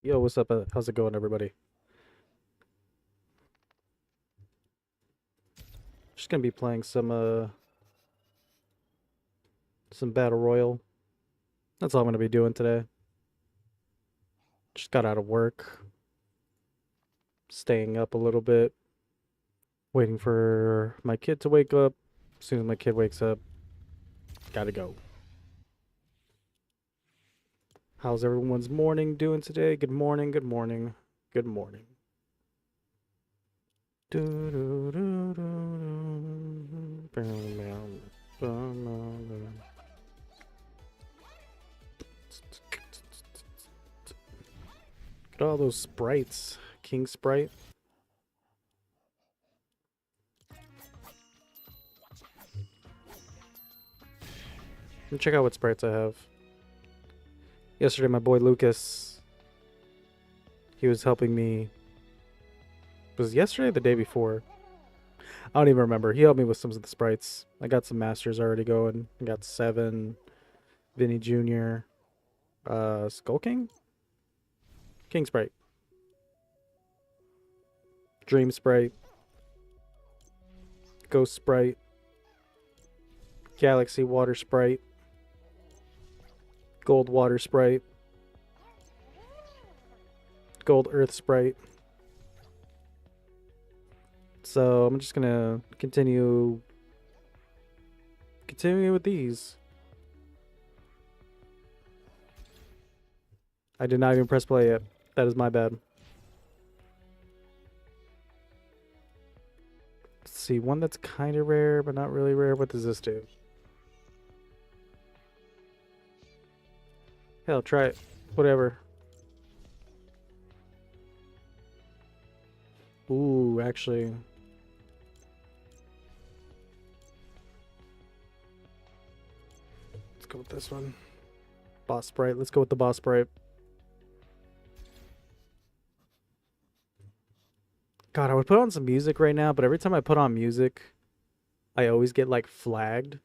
Yo, what's up? How's it going, everybody? Just gonna be playing some Battle Royale. That's all I'm gonna be doing today. Just got out of work, staying up a little bit, waiting for my kid to wake up. As soon as my kid wakes up, gotta go. How's everyone's morning doing today? Good morning, good morning, good morning. Look at all those sprites. King Sprite. Let me check out what sprites I have. Yesterday, my boy Lucas, he was helping me. Was it yesterday or the day before? I don't even remember. He helped me with some of the sprites. I got some masters already going. I got Seven, Vinny Jr., Skull King? King Sprite, Dream Sprite, Ghost Sprite, Galaxy Water Sprite, Gold Water Sprite, Gold Earth Sprite. So I'm just gonna continue with these. I did not even press play yet. That is my bad. Let's see, one that's kind of rare, but not really rare. What does this do? Hell, try it. Whatever. Ooh, actually. Let's go with this one. Boss Sprite. Let's go with the Boss Sprite. God, I would put on some music right now, but every time I put on music, I always get like flagged.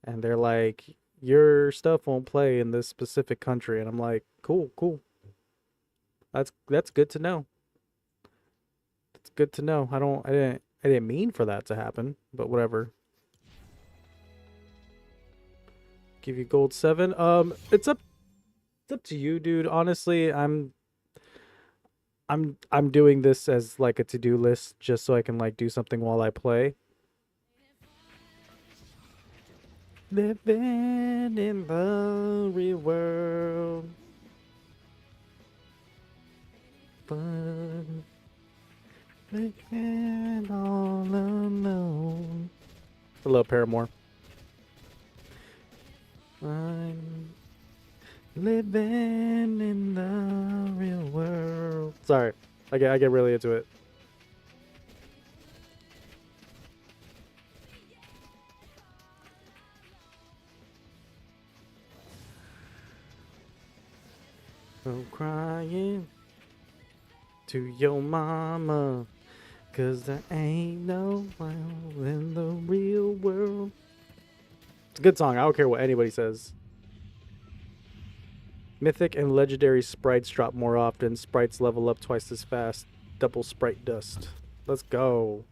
And they're like, your stuff won't play in this specific country. And I'm like, cool, cool. That's good to know. It's good to know. I didn't mean for that to happen, but whatever. Give you gold 7. It's up to you, dude. Honestly, I'm doing this as like a to-do list just so I can like do something while I play. Living in the real world. Fun. Living all alone. Hello, Paramore. I'm living in the real world. Sorry, I get really into it. I'm crying to your mama, 'cause there ain't no one in the real world. It's a good song. I don't care what anybody says. Mythic and legendary sprites drop more often. Sprites level up twice as fast. Double sprite dust. Let's go.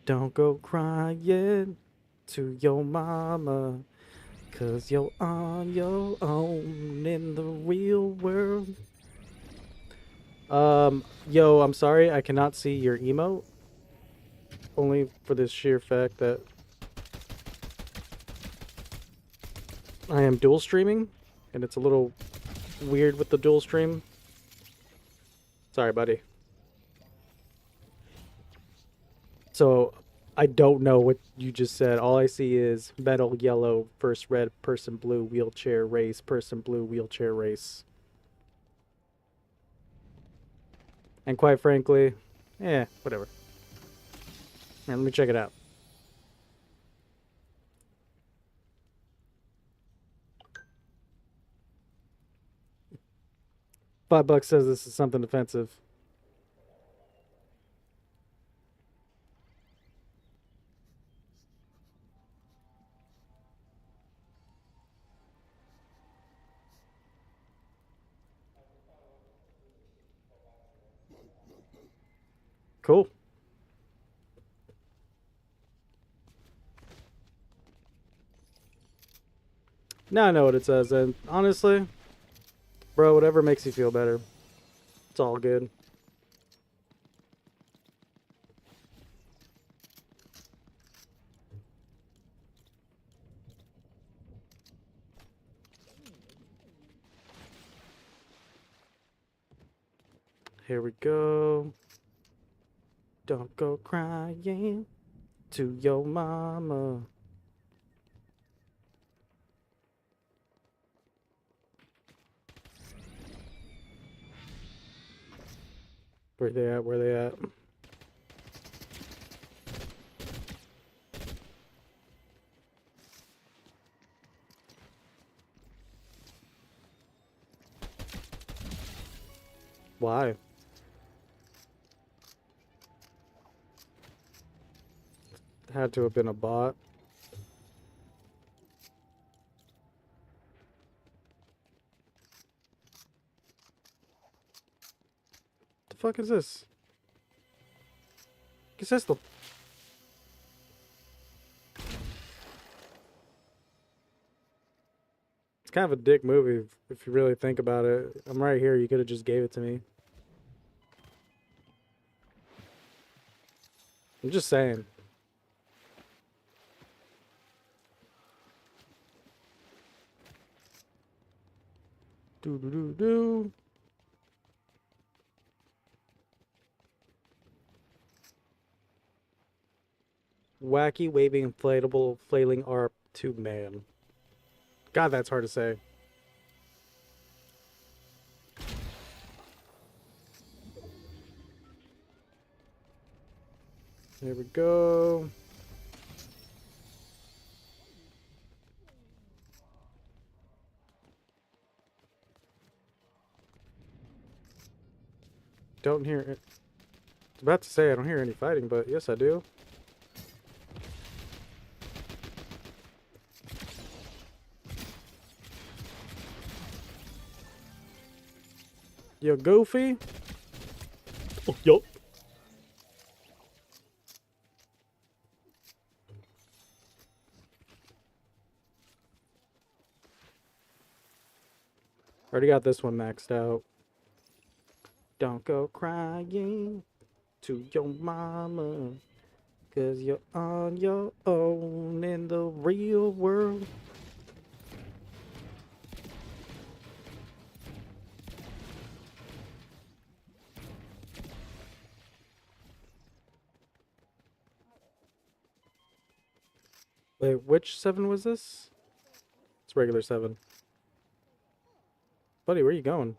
Don't go crying to your mama, 'cause you're on your own in the real world. Yo, I'm sorry, I cannot see your emote. Only for this sheer fact that I am dual streaming, and it's a little weird with the dual stream. Sorry, buddy. So, I don't know what you just said. All I see is metal yellow, first red, person blue, wheelchair race, person blue, wheelchair race. And quite frankly, whatever. Man, let me check it out. $5 says this is something offensive. Cool. Now I know what it says, and honestly, bro, whatever makes you feel better. It's all good. Here we go. Don't go crying to your mama. Where they at? Where they at? Why? Had to have been a bot. The fuck is this? ¿Qué es esto? It's kind of a dick movie if you really think about it. I'm right here. You could have just gave it to me. I'm just saying. Do do do do. Wacky waving inflatable flailing ARP to man. God, that's hard to say. Here we go. Don't hear it. I was about to say I don't hear any fighting, but yes I do. Yo, Goofy. Oh, yup. Already got this one maxed out. Don't go crying to your mama, 'cause you're on your own in the real world. Wait, which 7 was this? It's regular 7. Buddy, where you going?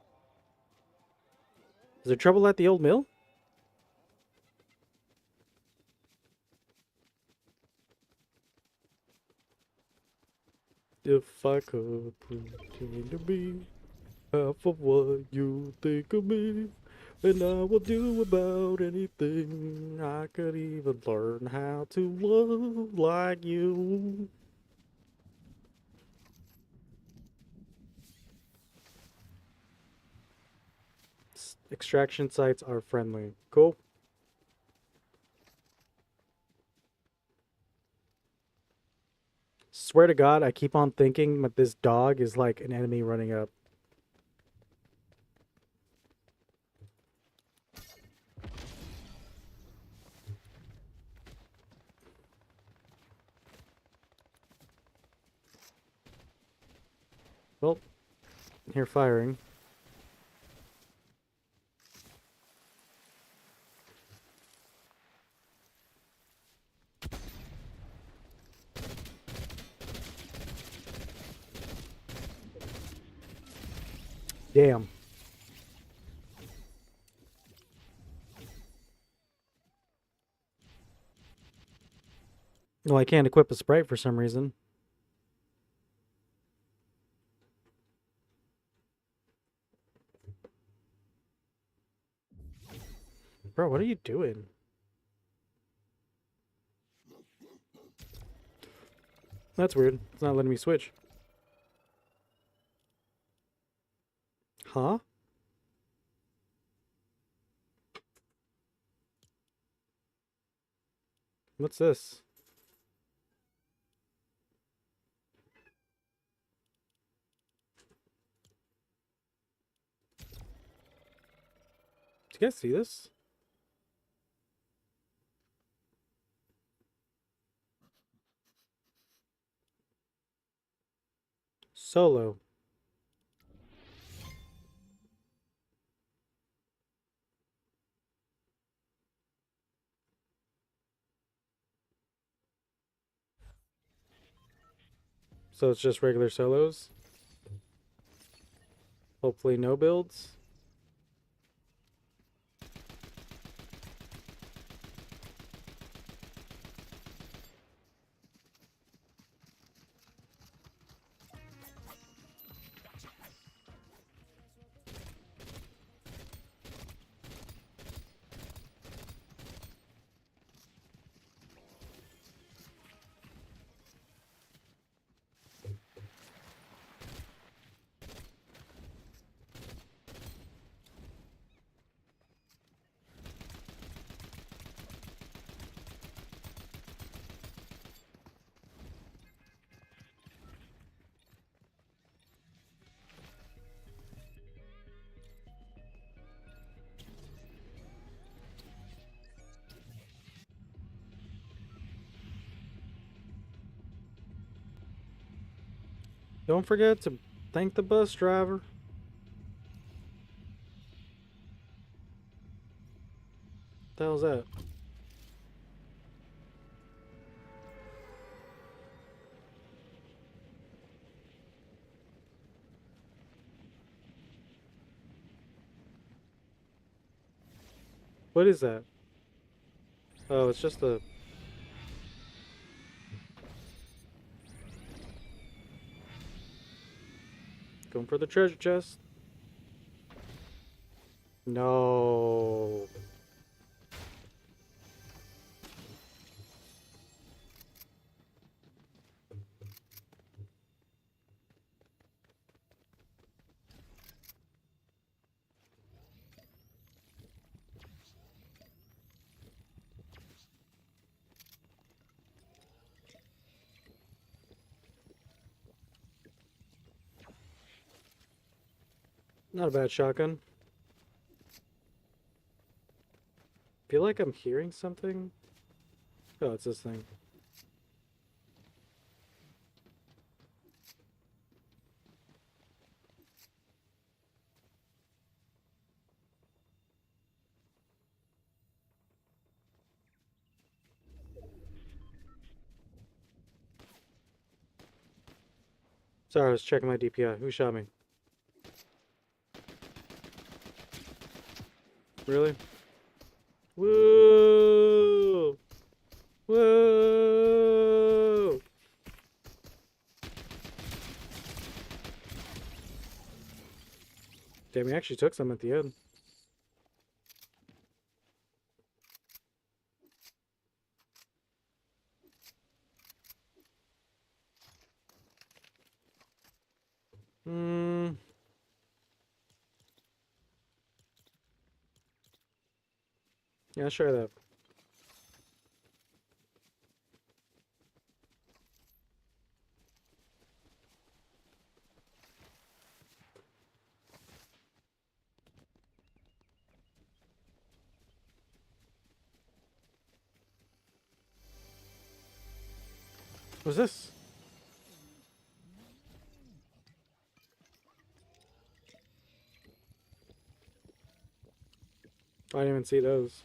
Is there trouble at the old mill? If I could pretend to be half of what you think of me, and I will do about anything. I could even learn how to love like you. Extraction sites are friendly. Cool. Swear to God, I keep on thinking that this dog is like an enemy running up. Well, here firing. Damn. Well, I can't equip a sprite for some reason. Bro, what are you doing? That's weird. It's not letting me switch. Huh? What's this? Do you guys see this? Solo. So it's just regular solos? Hopefully no builds? Don't forget to thank the bus driver. What the hell's that? What is that? Oh, it's just a... Going for the treasure chest. No. Not a bad shotgun. Feel like I'm hearing something. Oh, it's this thing. Sorry, I was checking my DPI. Who shot me? Really? Woo! Woo! Damn, he actually took some at the end. Hmm. Yeah, let's try that. What's this? I didn't even see those.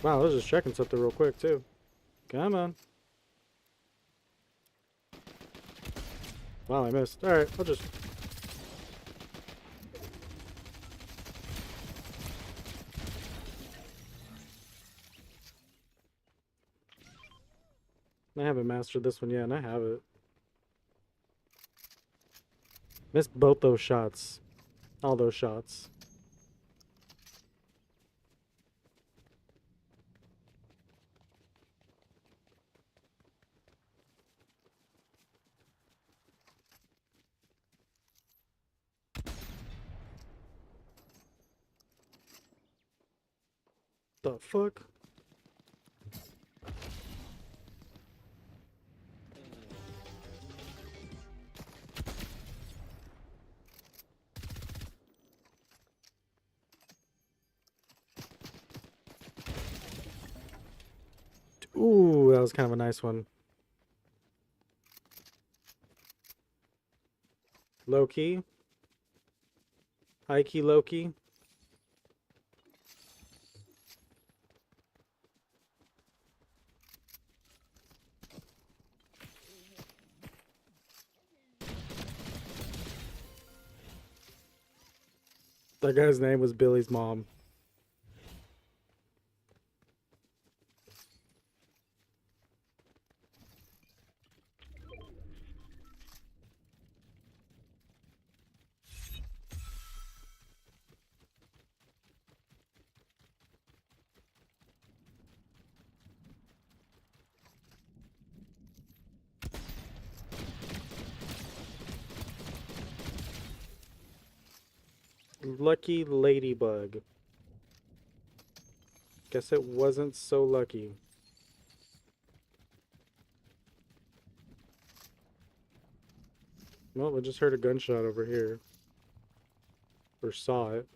Wow, I was just checking something real quick, too. Come on. Wow, I missed. Alright, I'll just... I haven't mastered this one yet, and I have it. Missed both those shots. All those shots. The fuck? Ooh, that was kind of a nice one. Low key. High key, low key. That guy's name was Billy's mom. Lucky ladybug. Guess it wasn't so lucky. Well, I just heard a gunshot over here. Or saw it.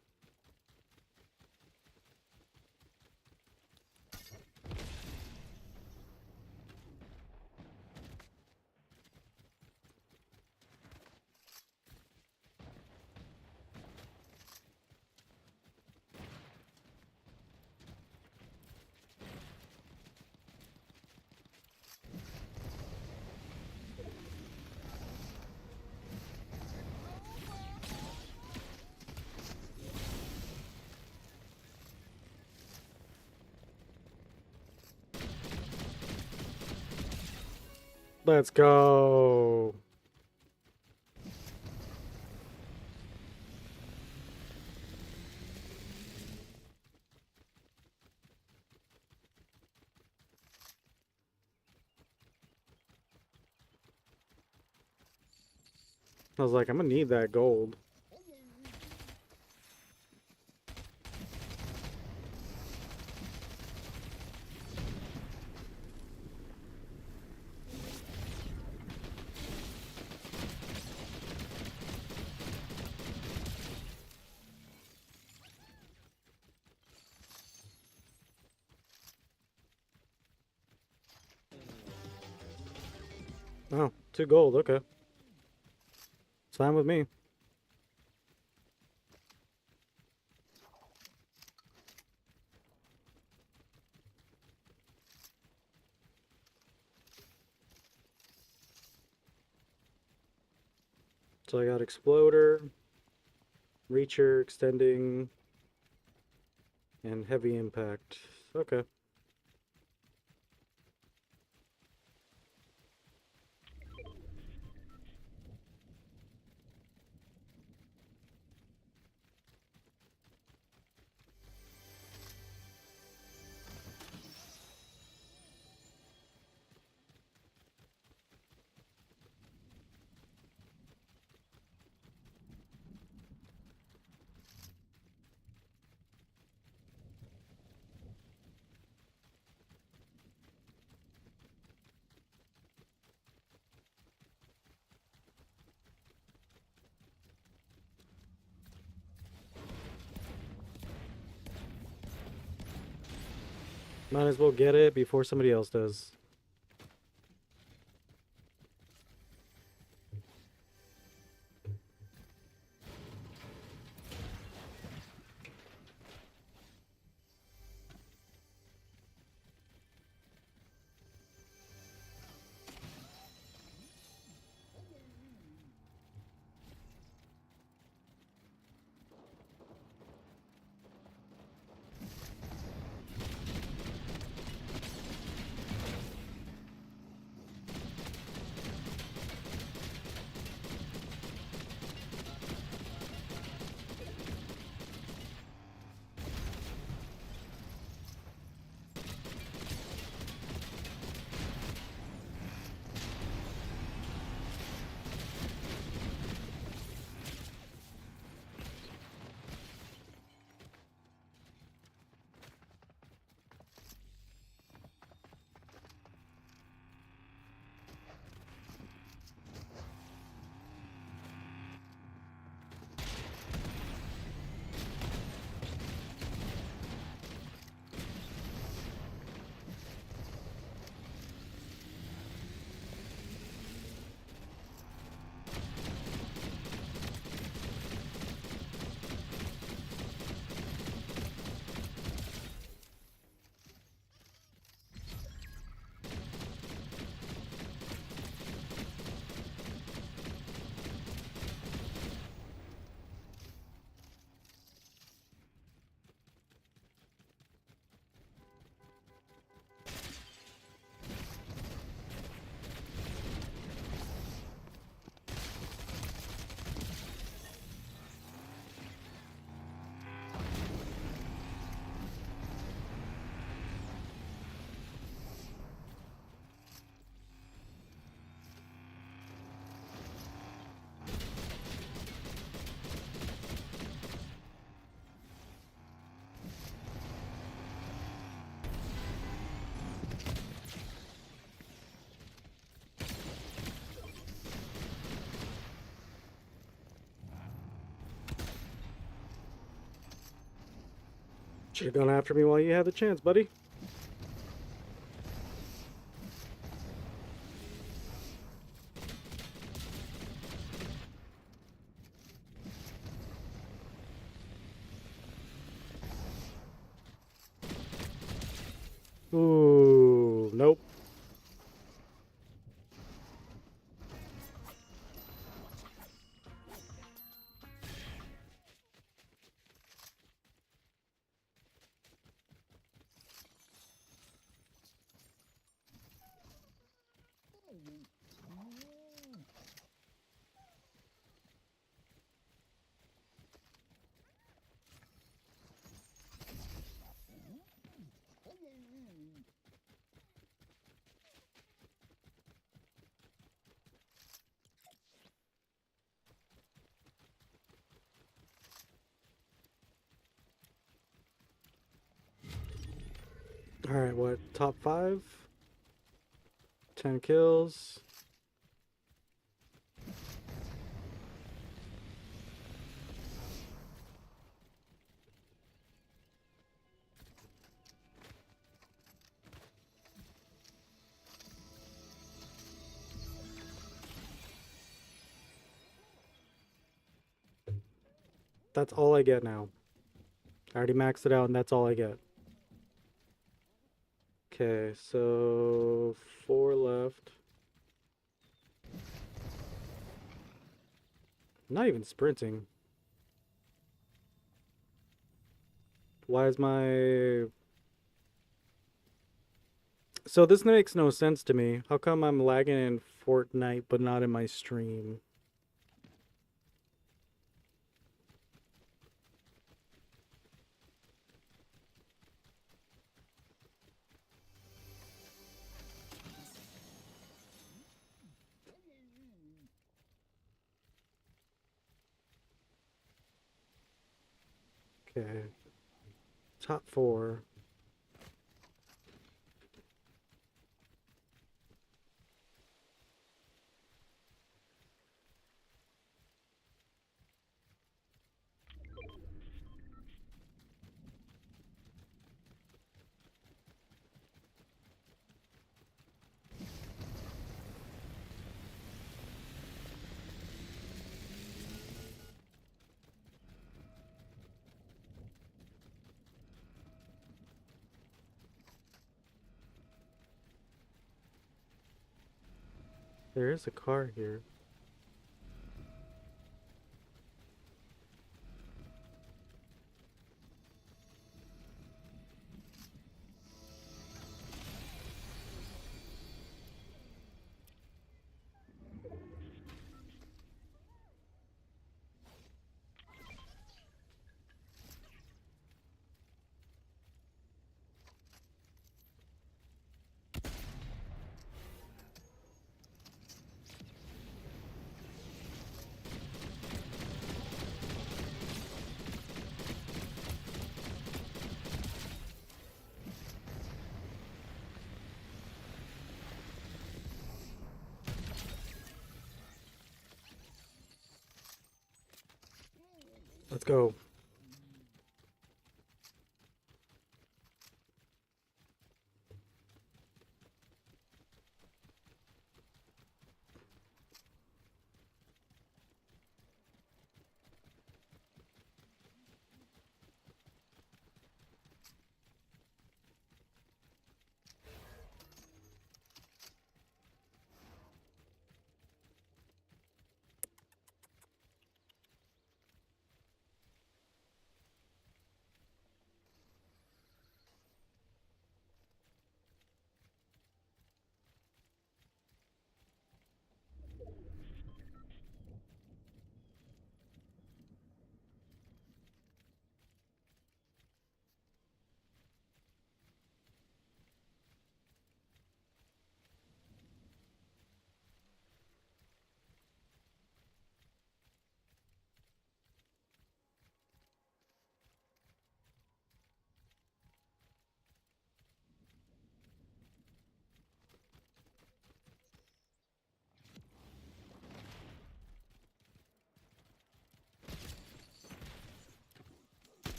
Let's go. I was like, I'm gonna need that gold. Oh, 2 gold, okay. It's fine with me. So I got Exploder, Reacher, Extending, and Heavy Impact. Okay. Might as well get it before somebody else does. Should've gone after me while you had the chance, buddy. Ooh, nope. Alright, what? Top 5? 10 kills. That's all I get now. I already maxed it out and that's all I get. Okay, so 4 left. I'm not even sprinting. Why is my... So this makes no sense to me. How come I'm lagging in Fortnite but not in my stream? Okay. Top 4. There is a car here. Let's go.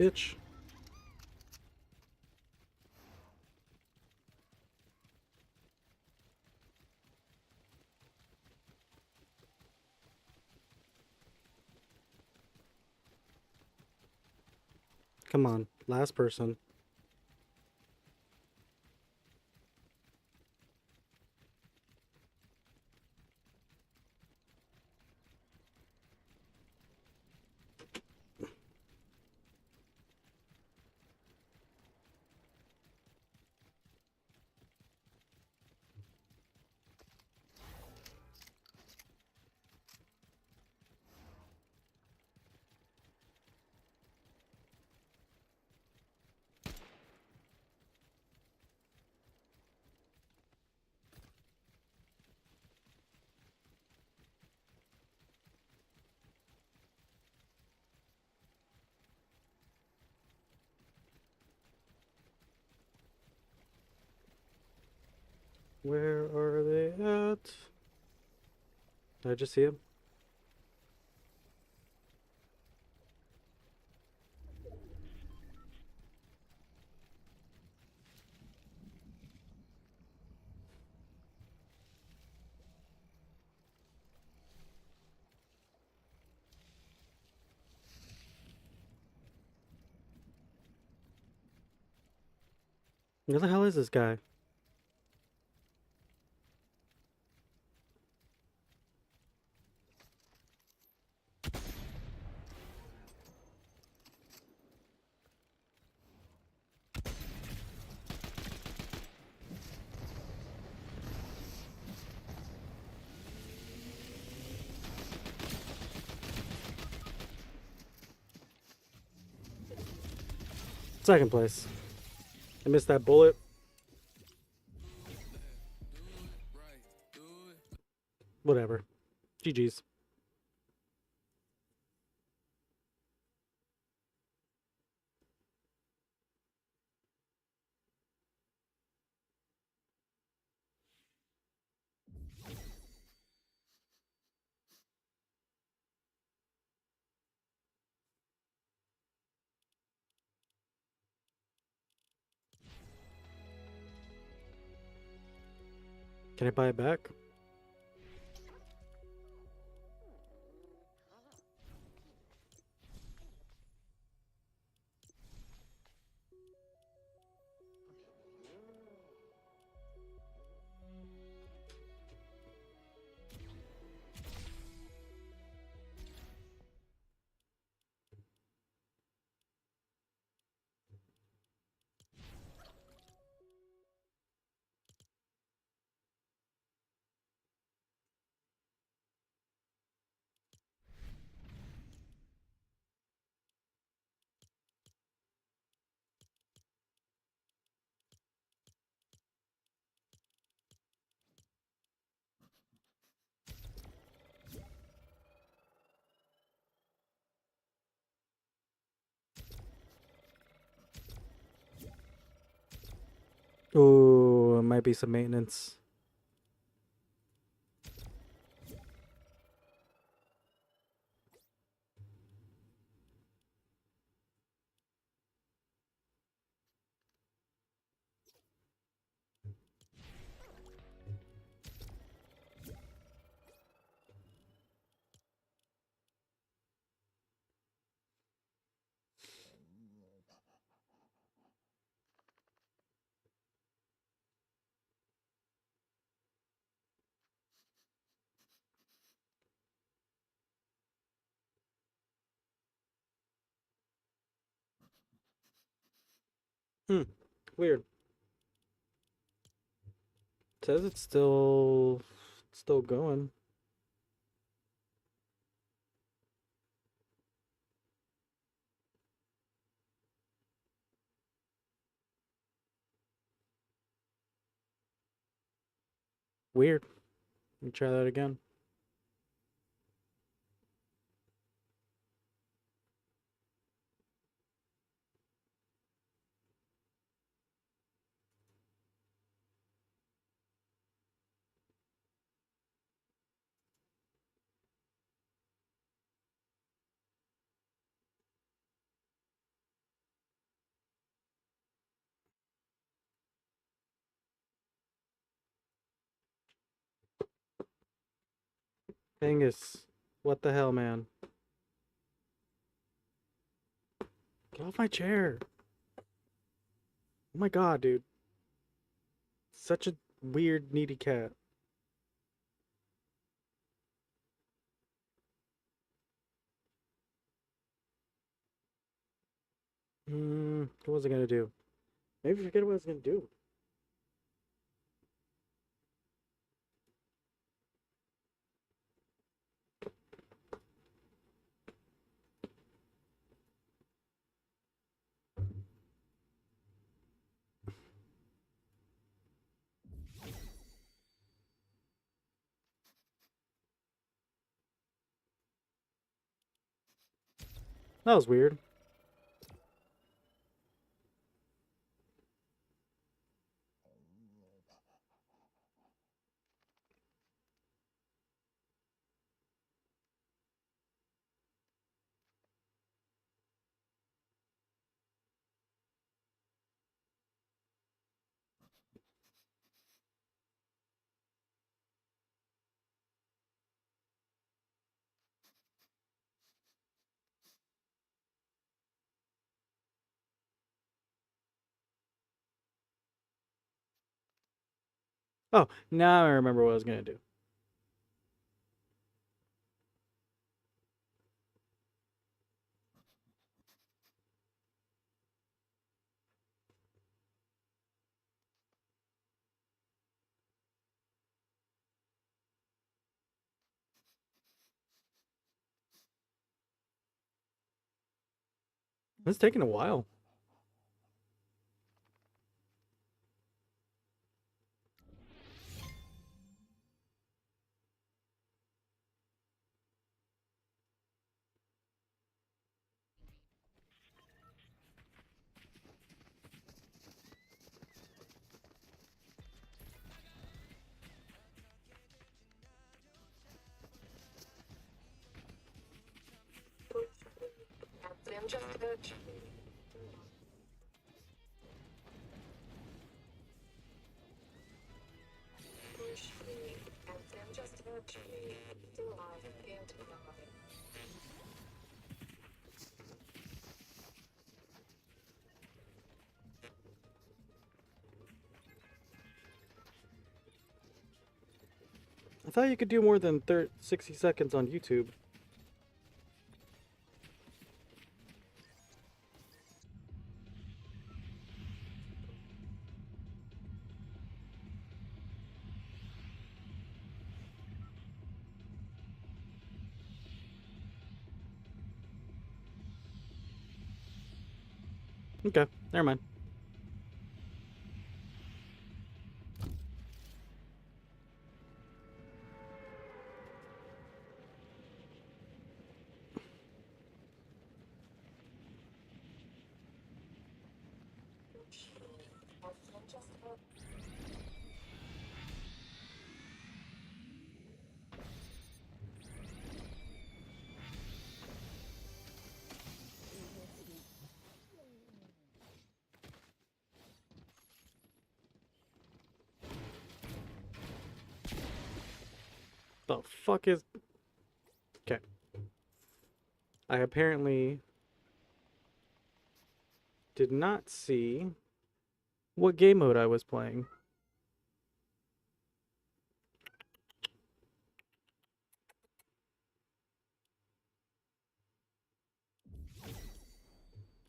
bitch. Come on, last person. Where are they at? Did I just see him? Where the hell is this guy? Second place. I missed that bullet. Whatever. GG's. Can I buy it back? Ooh, it might be some maintenance. Hmm. Weird. Says it's still going. Weird. Let me try that again. Angus, what the hell, man? Get off my chair. Oh my god, dude. Such a weird, needy cat. What was I gonna do? Maybe forget what I was gonna do. That was weird. Oh, now I remember what I was gonna do. It's taking a while. I thought you could do more than 60 seconds on YouTube. Okay, never mind. The fuck is... Okay. I apparently did not see what game mode I was playing.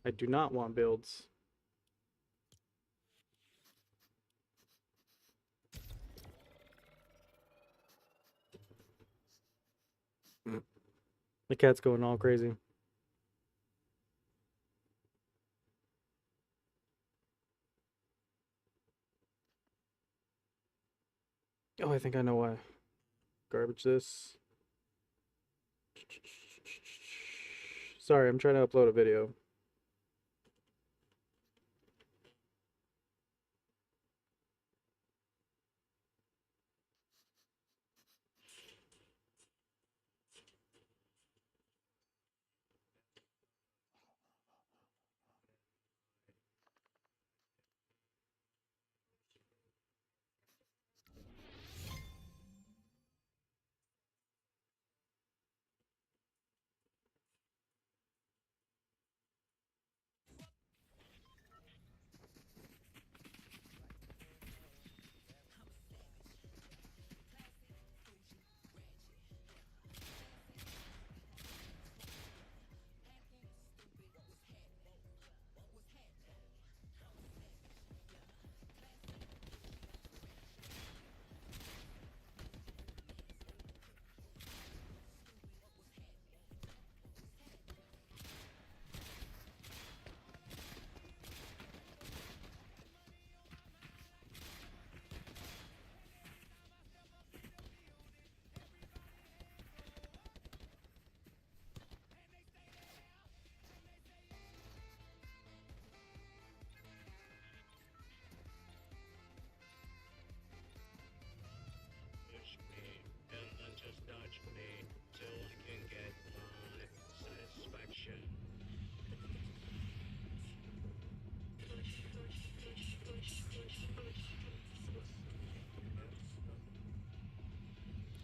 I do not want builds. The cat's going all crazy. Oh, I think I know why. Garbage this. Sorry, I'm trying to upload a video.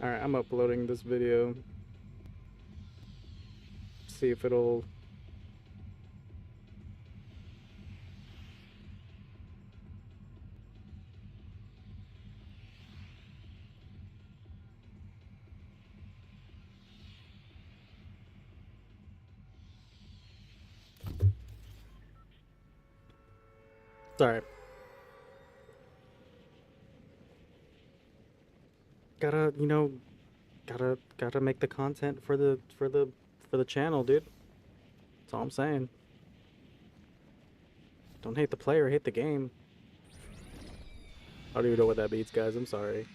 Alright, I'm uploading this video. See if it'll... Sorry. Gotta, you know, gotta make the content for the channel, dude. That's all I'm saying. Don't hate the player, hate the game. I don't even know what that means, guys. I'm sorry.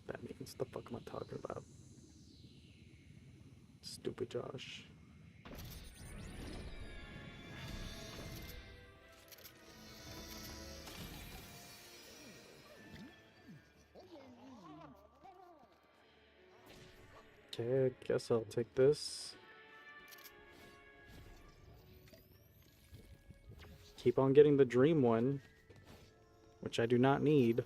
That means the fuck am I talking about? Stupid Josh. Okay, I guess I'll take this. Keep on getting the dream one, which I do not need.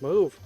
Move.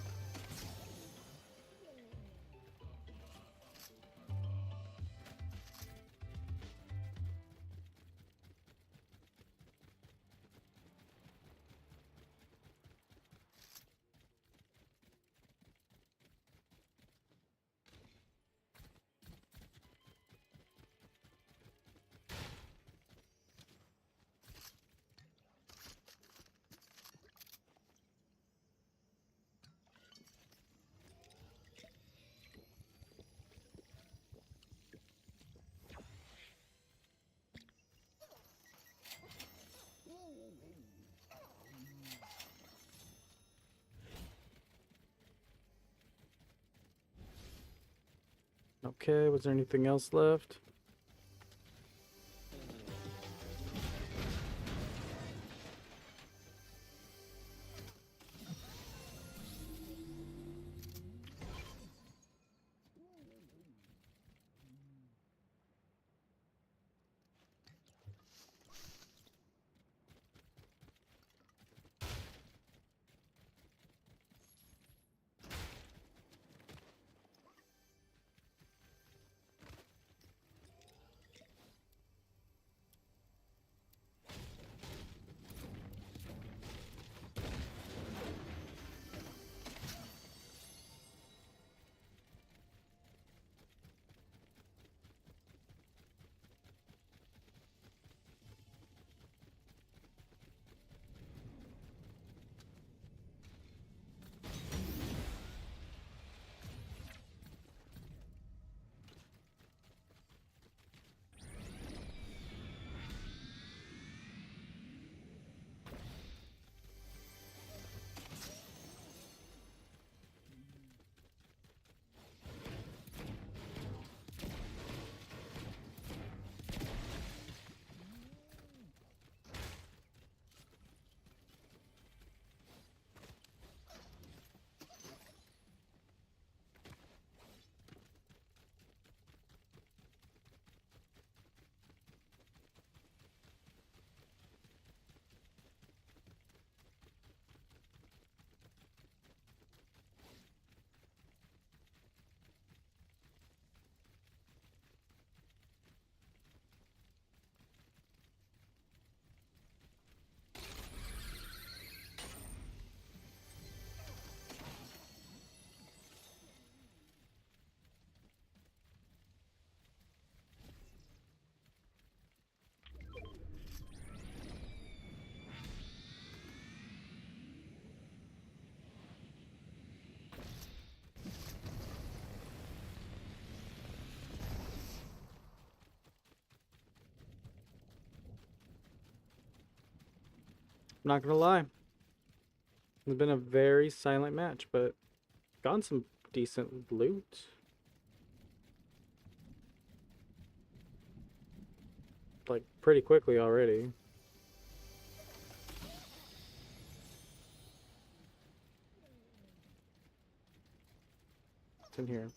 Okay, was there anything else left? I'm not gonna lie. It's been a very silent match, but gotten some decent loot. Like, pretty quickly already. What's in here?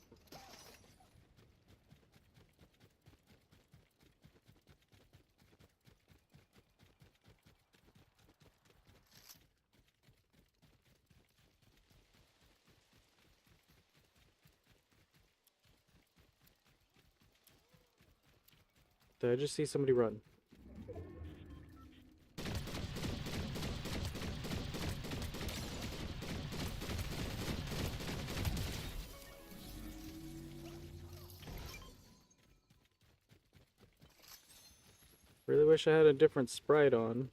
Did I just see somebody run? Really wish I had a different sprite on.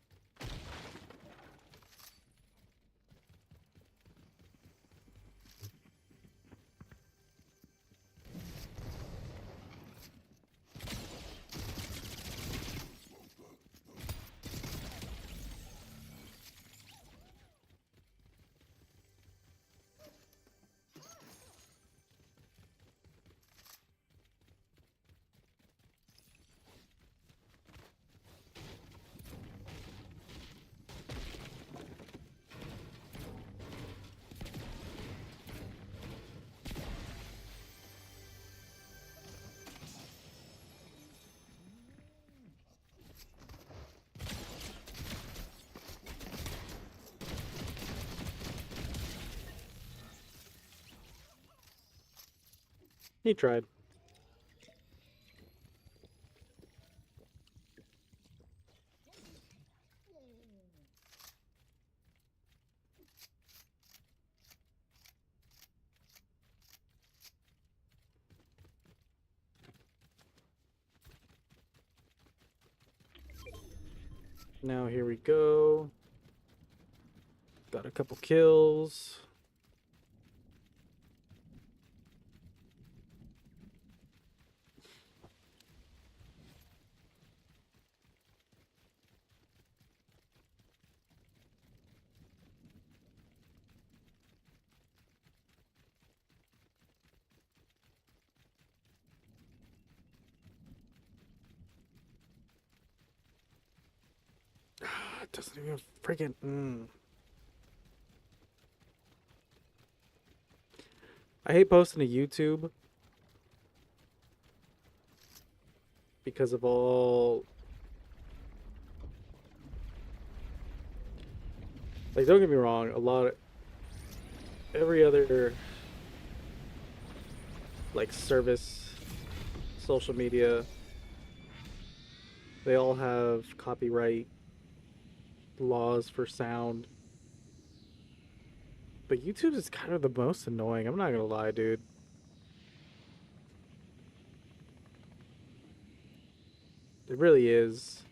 He tried. Now here we go. Got a couple kills. It doesn't even freaking. I hate posting to YouTube because of all. Like, don't get me wrong, every other like service, social media, they all have copyright laws for sound. But YouTube is kind of the most annoying. I'm not gonna lie, dude. It really is.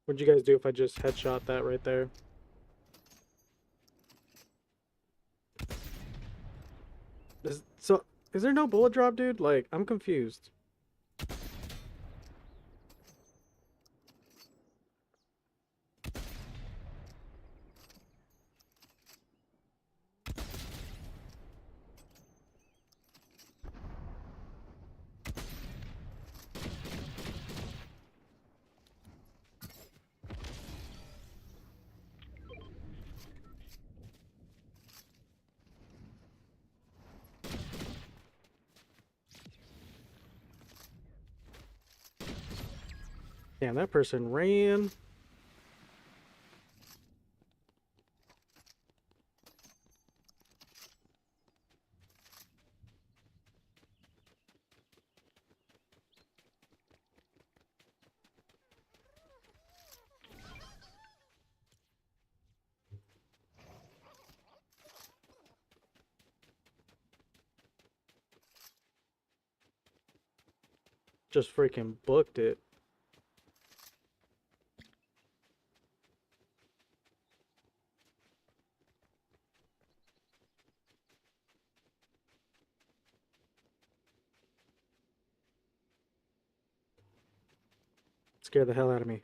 What'd you guys do if I just headshot that right there? Is there no bullet drop, dude? Like, I'm confused. Damn, that person ran. Just freaking booked it. Scared the hell out of me.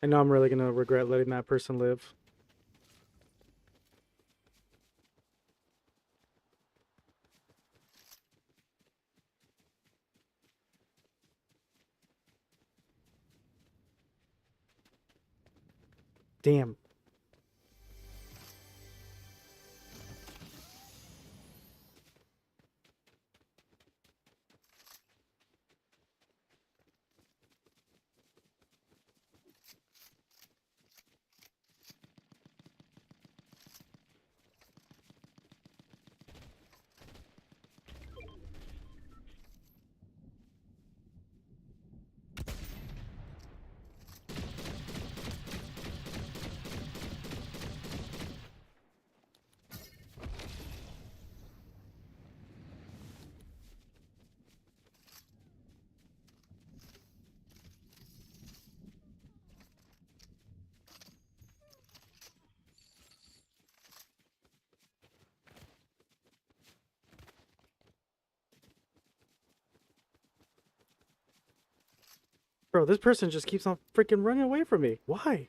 I know I'm really gonna regret letting that person live. Damn. Bro, this person just keeps on freaking running away from me. Why?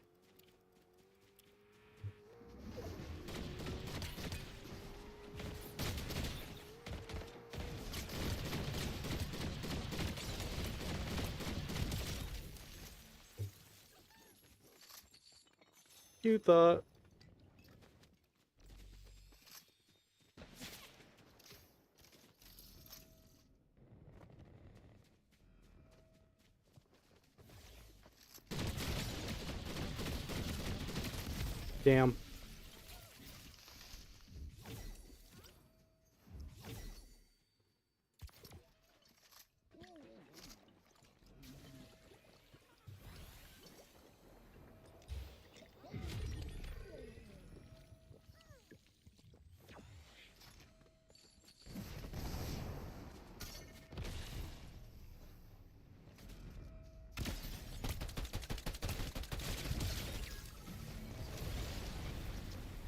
You thought. Damn.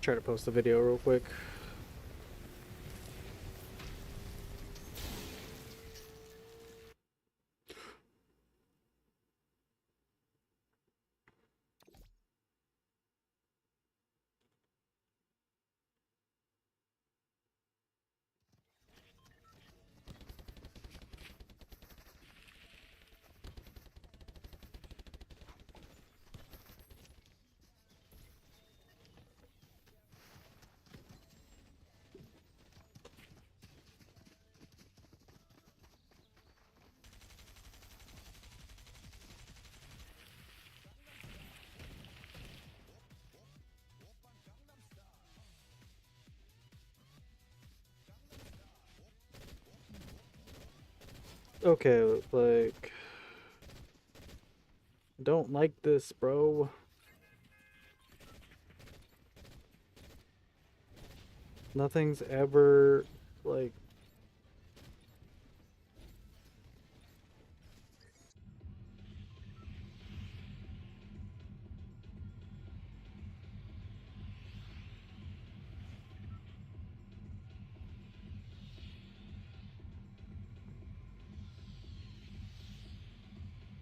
Try to post the video real quick. Okay, like don't like this, bro. Nothing's ever, like...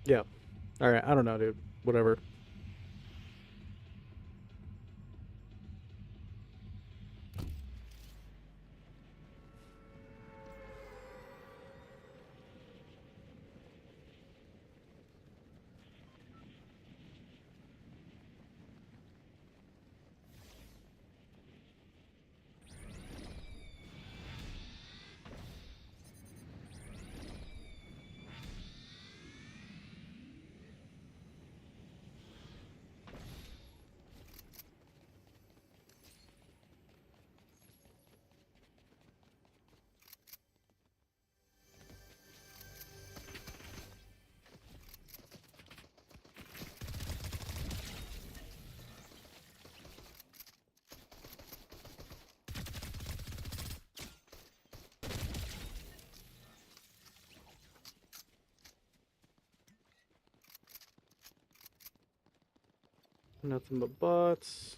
Yeah. Alright, I don't know, dude. Whatever. Nothing but bots.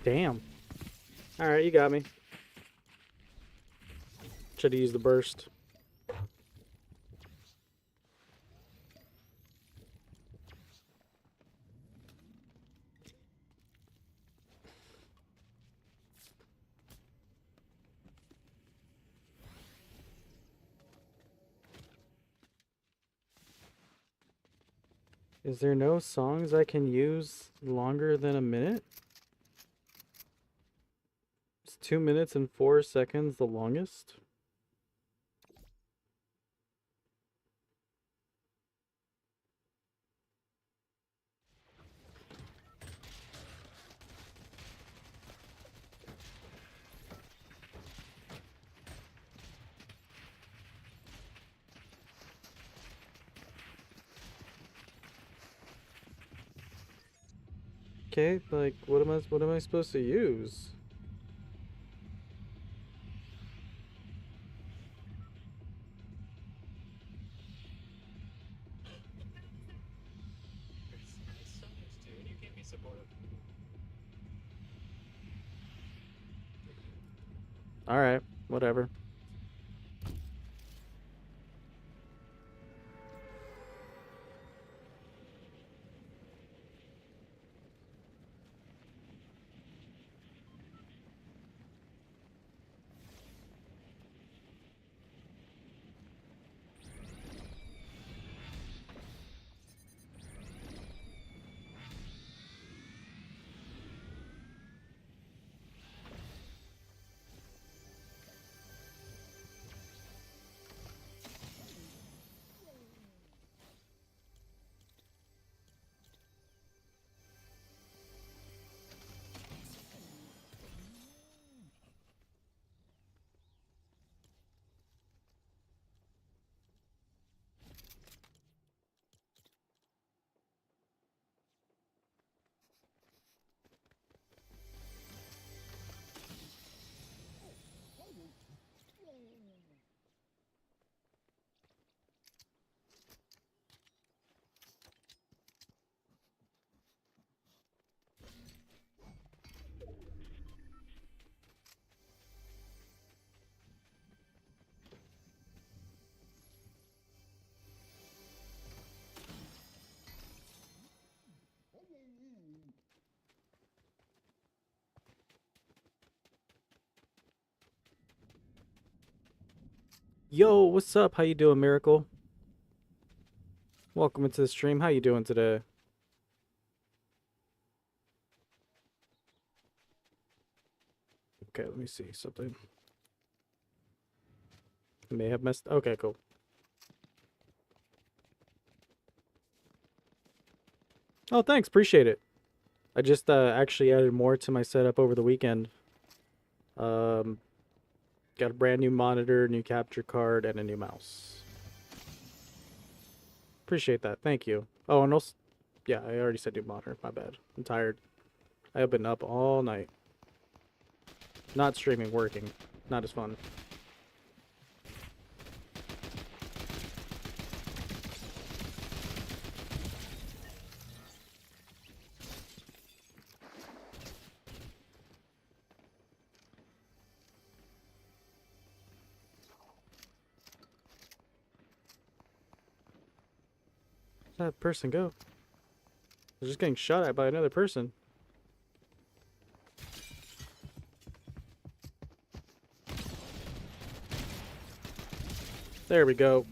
Damn. Alright, you got me. Should have used the burst. Is there no songs I can use longer than a minute? Is 2 minutes and 4 seconds the longest? Okay, like what am I supposed to use? Alright, whatever. Yo, what's up? How you doing, Miracle? Welcome into the stream. How you doing today? see something. May have messed. Okay, cool. Oh, thanks. Appreciate it. I just actually added more to my setup over the weekend. Um, got a brand new monitor, new capture card, and a new mouse. Appreciate that. Thank you. Oh, and also, yeah, I already said new monitor. My bad. I'm tired. I have been up all night. Not streaming, working. Not as fun. Where'd that person go? They're just getting shot at by another person. There we go.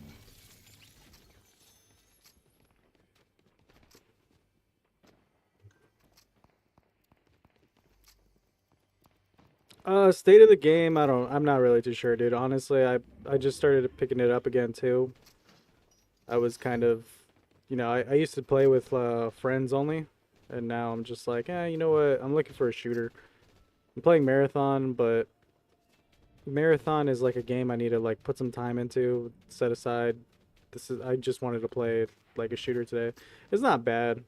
State of the game, I'm not really too sure, dude. Honestly, I just started picking it up again too. I was kind of, I used to play with friends only, and now I'm just like, you know what? I'm looking for a shooter. I'm playing Marathon, but Marathon is like a game I need to like put some time into, set aside. I just wanted to play like a shooter today. It's not bad.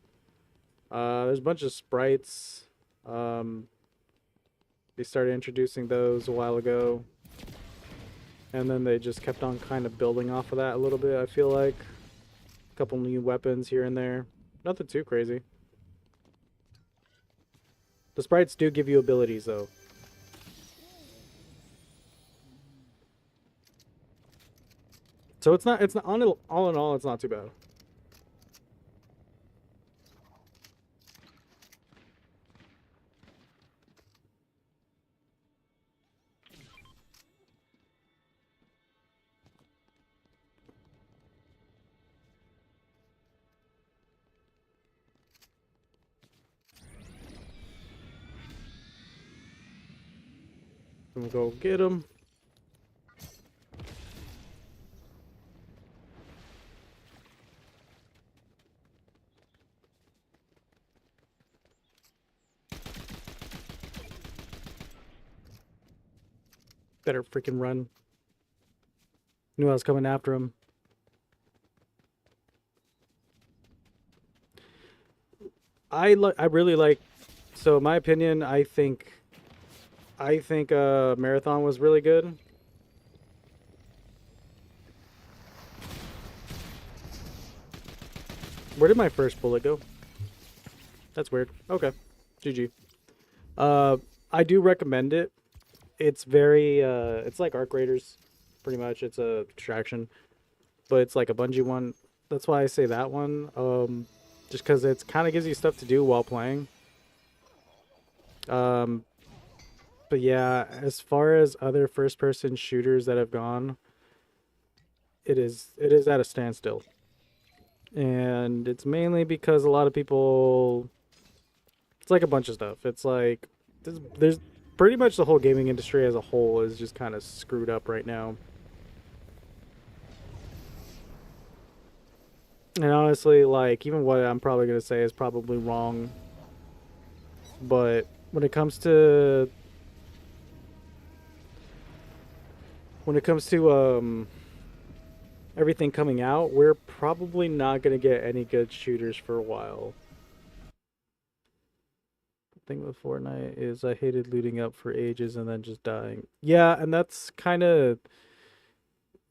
There's a bunch of sprites. They started introducing those a while ago, and then they just kept on kind of building off of that a little bit, I feel like. A couple new weapons here and there. Nothing too crazy. The sprites do give you abilities, though. So it's not all in all, it's not too bad. I'm gonna go get him. Better freaking run. Knew I was coming after him. I really like. So in my opinion, I think Marathon was really good. Where did my first bullet go? That's weird. Okay. GG. I do recommend it. It's very it's like Arc Raiders, pretty much. It's a distraction, but it's like a Bungie one. That's why I say that one. Just because it kind of gives you stuff to do while playing. But yeah, as far as other first-person shooters that have gone, it is at a standstill, and it's mainly because a lot of people. It's like a bunch of stuff. It's like there's pretty much the whole gaming industry as a whole is just kind of screwed up right now. And honestly, like, even what I'm probably going to say is probably wrong. But when it comes to everything coming out, we're probably not going to get any good shooters for a while. The thing with Fortnite is I hated looting up for ages and then just dying. Yeah, and that's kind of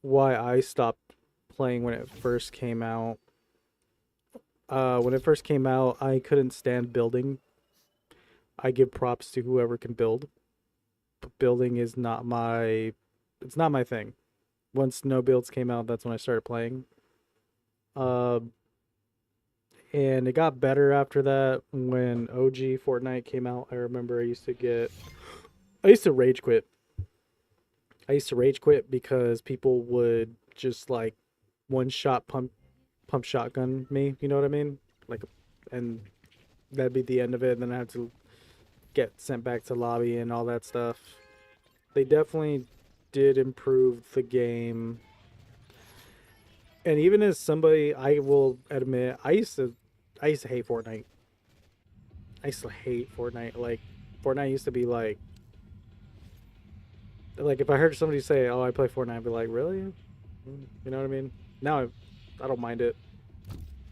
why I stopped playing when it first came out. When it first came out, I couldn't stand building. I give props to whoever can build, but building is not my. It's not my thing. Once no builds came out, that's when I started playing. Uh, and it got better after that when OG Fortnite came out. I remember I used to rage quit. I used to rage quit because people would just like one shot pump shotgun me. You know what I mean? Like, and that'd be the end of it. And then I had to get sent back to lobby and all that stuff. They definitely did improve the game. And even as somebody, I will admit, I used to hate Fortnite. I used to hate Fortnite. Like, Fortnite used to be like if I heard somebody say, "Oh, I play Fortnite," I'd be like, "Really?" You know what I mean? Now I don't mind it.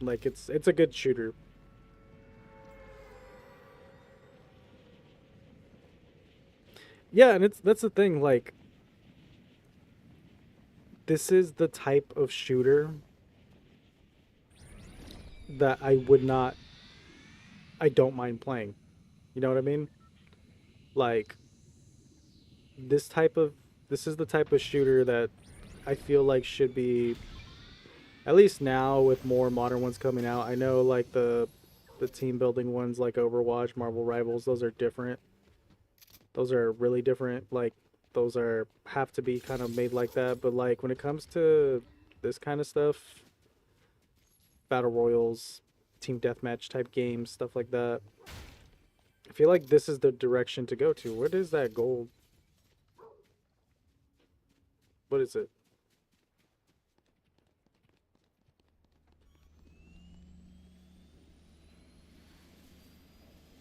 Like, it's a good shooter. Yeah, and it's that's the thing. Like, this is the type of shooter that I don't mind playing. You know what I mean? Like, this type of this is the type of shooter that I feel like should be, at least now with more modern ones coming out. I know like the team building ones like Overwatch, Marvel Rivals, those are different. Those are really different. Like, those are have to be kind of made like that, but like when it comes to this kind of stuff, battle royals, team deathmatch type games, stuff like that, I feel like this is the direction to go to. What is that gold? What is it?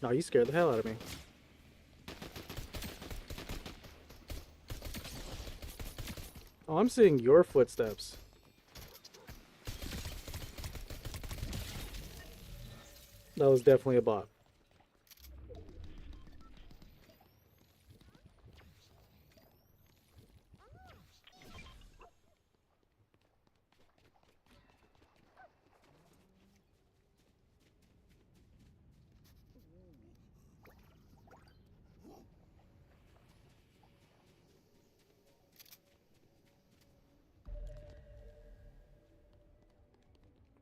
No, you scared the hell out of me. Oh, I'm seeing your footsteps. That was definitely a bot.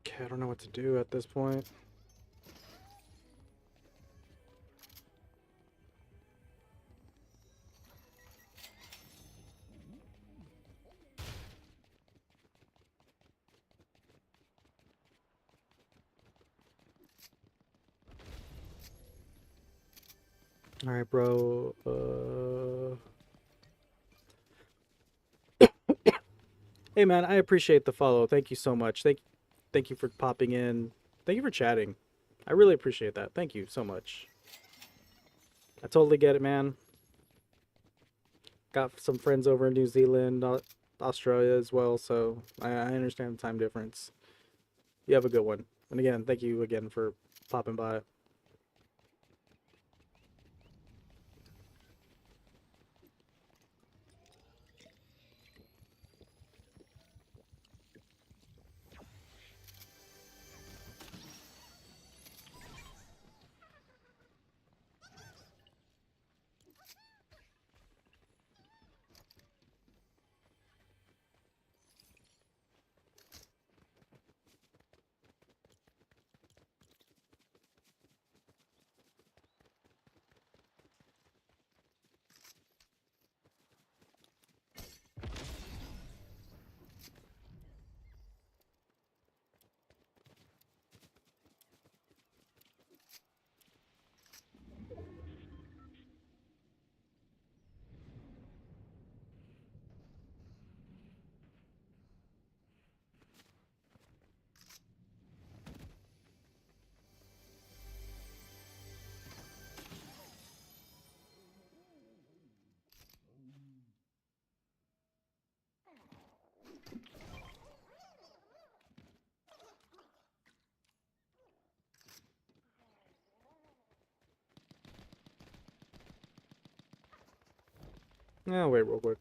Okay, I don't know what to do at this point. All right, bro. Hey, man, I appreciate the follow. Thank you so much. Thank you for popping in. Thank you for chatting. I really appreciate that. Thank you so much. I totally get it, man. Got some friends over in New Zealand, Australia as well, so I understand the time difference. You have a good one. And again, thank you again for popping by. Yeah, wait real quick.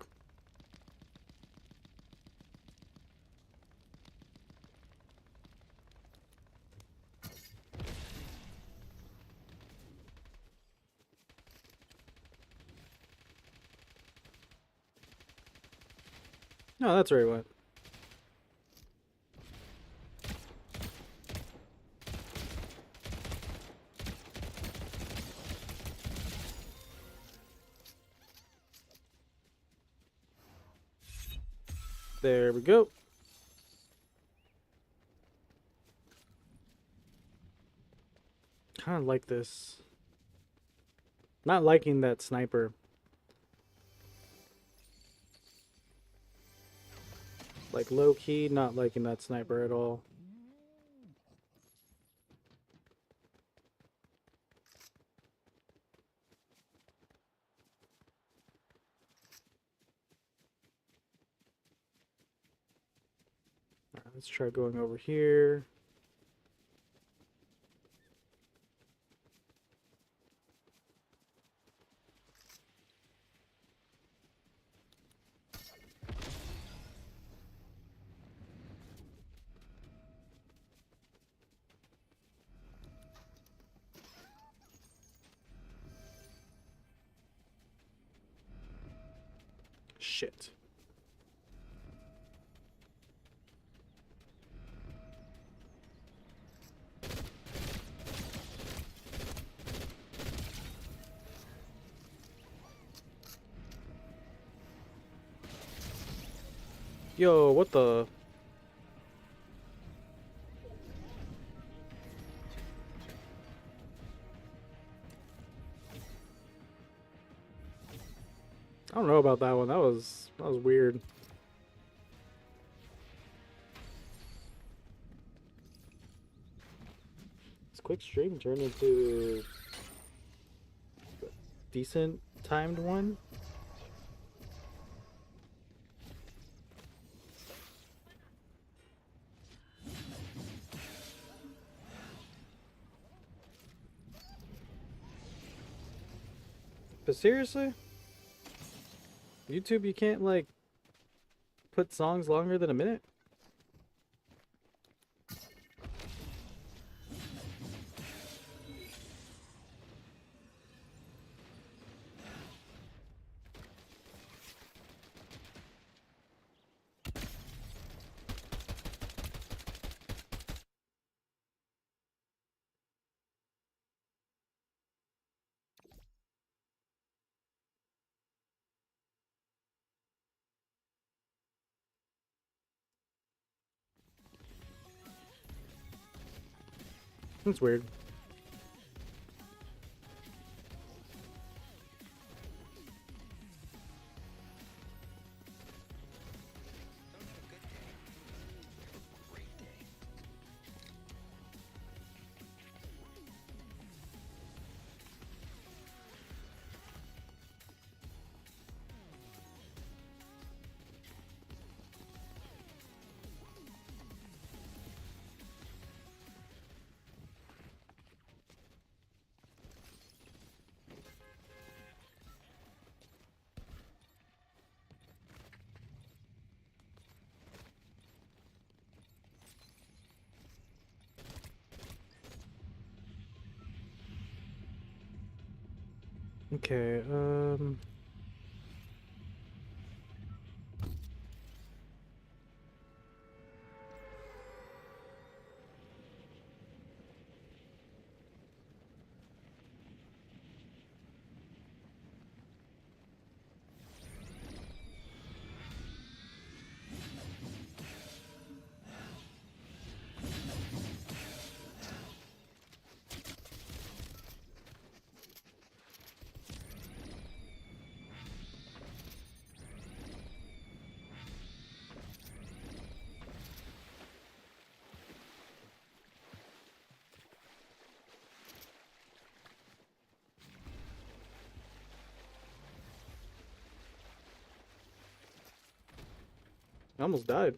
No, that's where he went. There we go. Kind of like this. Not liking that sniper. Like low key, not liking that sniper at all. Alright, let's try going over here. Shit. Yo, what the? I don't know about that one. That was weird. This quick stream turned into a decent timed one. But seriously? YouTube, you can't like put songs longer than a minute? That's weird. Okay, I almost died.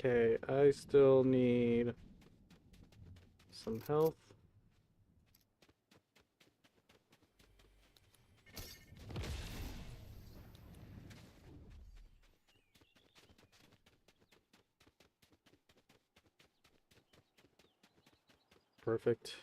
Okay, I still need some health. Perfect.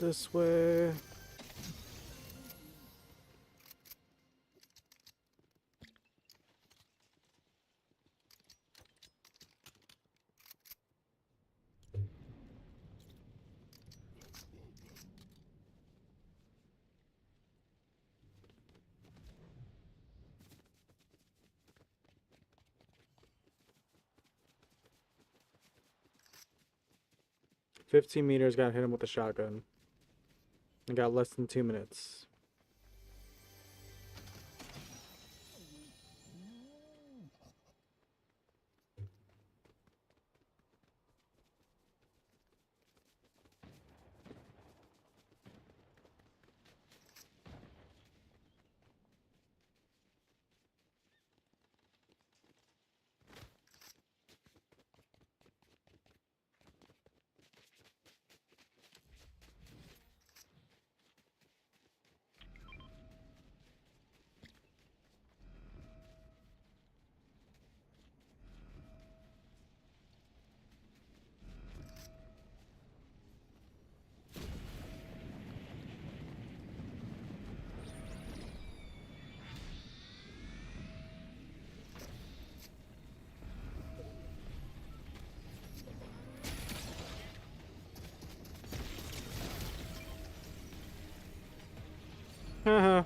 this way. "15 meters, got hit him with a shotgun. I got less than 2 minutes." Haha.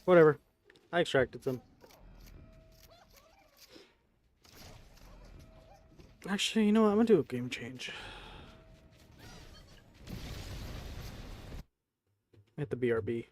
Whatever. I extracted some. Actually, you know what? I'm gonna do a game change. At the BRB.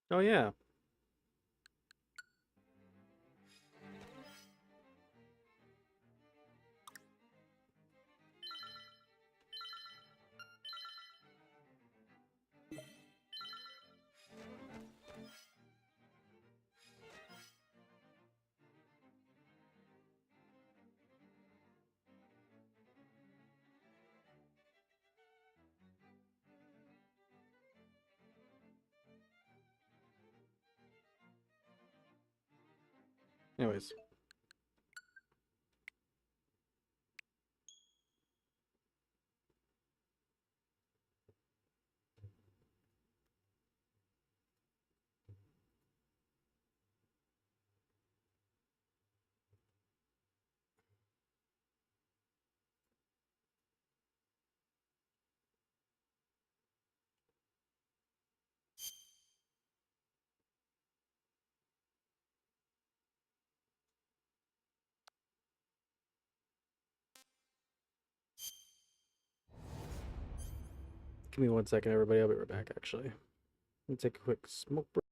Oh yeah. Anyways. Give me 1 second, everybody. I'll be right back, actually. Let me take a quick smoke break.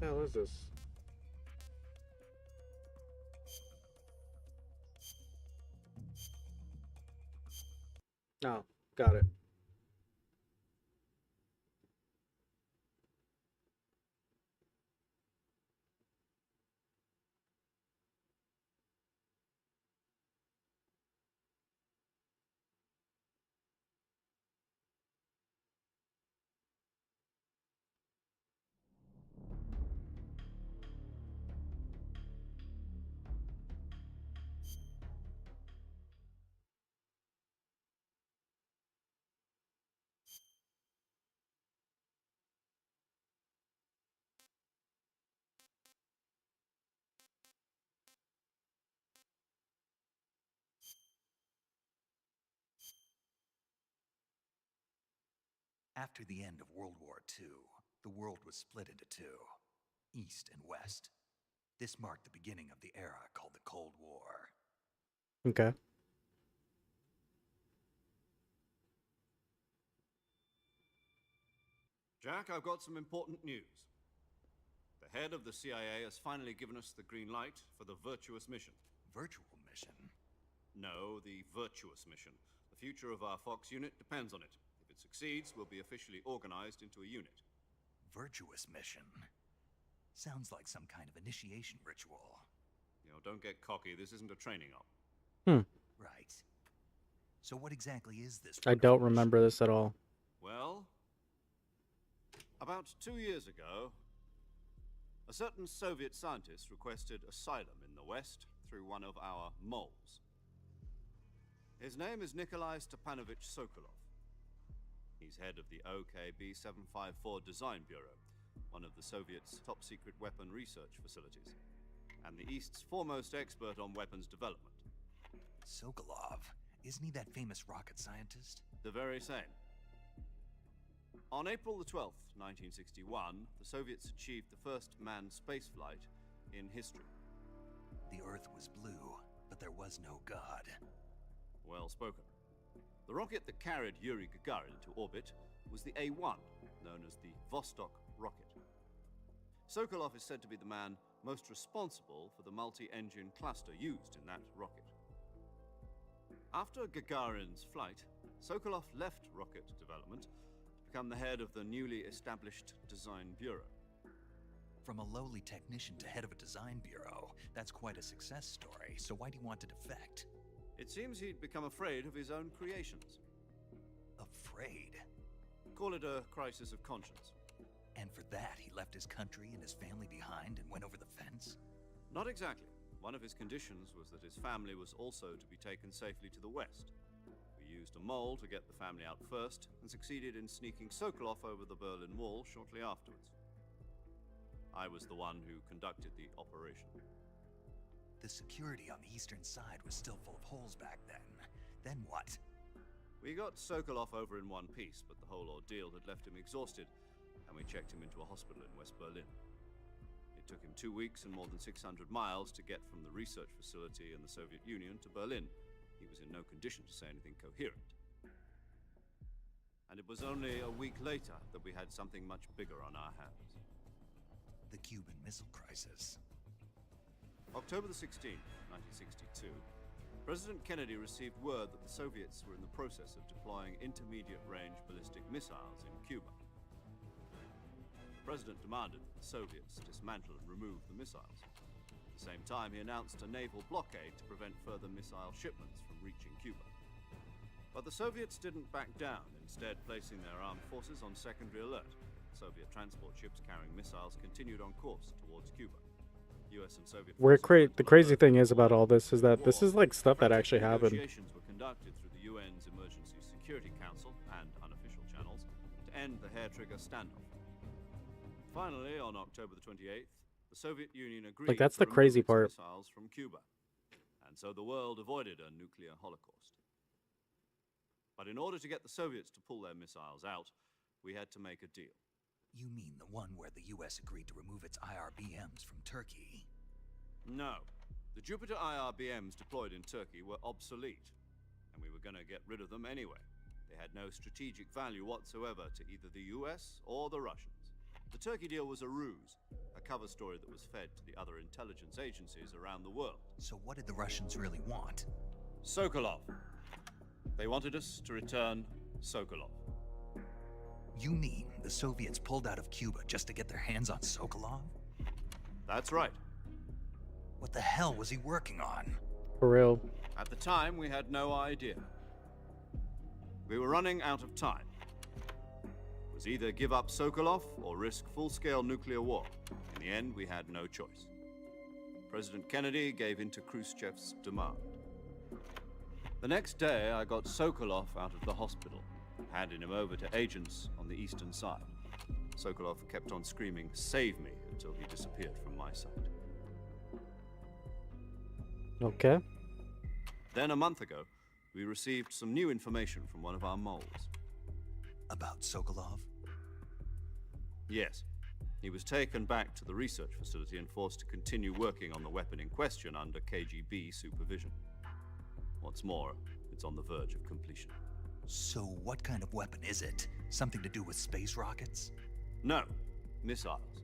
What the hell is this? Oh, got it. After the end of World War II, the world was split into two, East and West. This marked the beginning of the era called the Cold War. Okay. Jack, I've got some important news. The head of the CIA has finally given us the green light for the Virtuous mission. Virtual mission? No, the Virtuous mission. The future of our Fox unit depends on it. If it succeeds, we'll be officially organized into a unit. Virtuous mission? Sounds like some kind of initiation ritual. Don't get cocky. This isn't a training op. Right. So what exactly is this? I don't remember this at all. Well, about 2 years ago, a certain Soviet scientist requested asylum in the West through one of our moles. His name is Nikolai Stepanovich Sokolov. He's head of the OKB 754 Design Bureau, one of the Soviets' top-secret weapon research facilities, and the East's foremost expert on weapons development. Sokolov? Isn't he that famous rocket scientist? The very same. On April the 12th, 1961, the Soviets achieved the first manned spaceflight in history. The Earth was blue, but there was no God. Well spoken. The rocket that carried Yuri Gagarin to orbit was the A-1, known as the Vostok rocket. Sokolov is said to be the man most responsible for the multi-engine cluster used in that rocket. After Gagarin's flight, Sokolov left rocket development to become the head of the newly established Design Bureau. From a lowly technician to head of a design bureau, that's quite a success story, so why'd he want to defect? It seems he'd become afraid of his own creations. Afraid? Call it a crisis of conscience. And for that, he left his country and his family behind and went over the fence? Not exactly. One of his conditions was that his family was also to be taken safely to the West. We used a mole to get the family out first, and succeeded in sneaking Sokolov over the Berlin Wall shortly afterwards. I was the one who conducted the operation. The security on the eastern side was still full of holes back then. Then what? We got Sokolov over in one piece, but the whole ordeal had left him exhausted, and we checked him into a hospital in West Berlin. It took him 2 weeks and more than 600 miles to get from the research facility in the Soviet Union to Berlin. He was in no condition to say anything coherent. And it was only a week later that we had something much bigger on our hands. The Cuban Missile Crisis. October the 16th, 1962, President Kennedy received word that the Soviets were in the process of deploying intermediate-range ballistic missiles in Cuba. The President demanded that the Soviets dismantle and remove the missiles. At the same time, he announced a naval blockade to prevent further missile shipments from reaching Cuba. But the Soviets didn't back down, instead placing their armed forces on secondary alert. Soviet transport ships carrying missiles continued on course towards Cuba. US and Soviet The crazy thing is about all this is that this is like stuff that actually happened. Negotiations were conducted through the UN's Emergency Security Council and unofficial channels to end the hair-trigger standoff. Finally, on October the 28th, the Soviet Union agreed Like, that's to the crazy remove part. its missiles from Cuba, and so the world avoided a nuclear holocaust. But in order to get the Soviets to pull their missiles out, we had to make a deal. You mean the one where the US agreed to remove its IRBMs from Turkey? No. The Jupiter IRBMs deployed in Turkey were obsolete, and we were going to get rid of them anyway. They had no strategic value whatsoever to either the US or the Russians. The Turkey deal was a ruse, a cover story that was fed to the other intelligence agencies around the world. So what did the Russians really want? Sokolov. They wanted us to return Sokolov. You mean the Soviets pulled out of Cuba just to get their hands on Sokolov? That's right. What the hell was he working on? For real. At the time, we had no idea. We were running out of time. It was either give up Sokolov or risk full-scale nuclear war. In the end, we had no choice. President Kennedy gave in to Khrushchev's demand. The next day, I got Sokolov out of the hospital, handing him over to agents on the eastern side. Sokolov kept on screaming, "Save me," until he disappeared from my sight. Okay. Then, a month ago, we received some new information from one of our moles. About Sokolov? Yes. He was taken back to the research facility and forced to continue working on the weapon in question under KGB supervision. What's more, it's on the verge of completion. So what kind of weapon is it? Something to do with space rockets? No, missiles.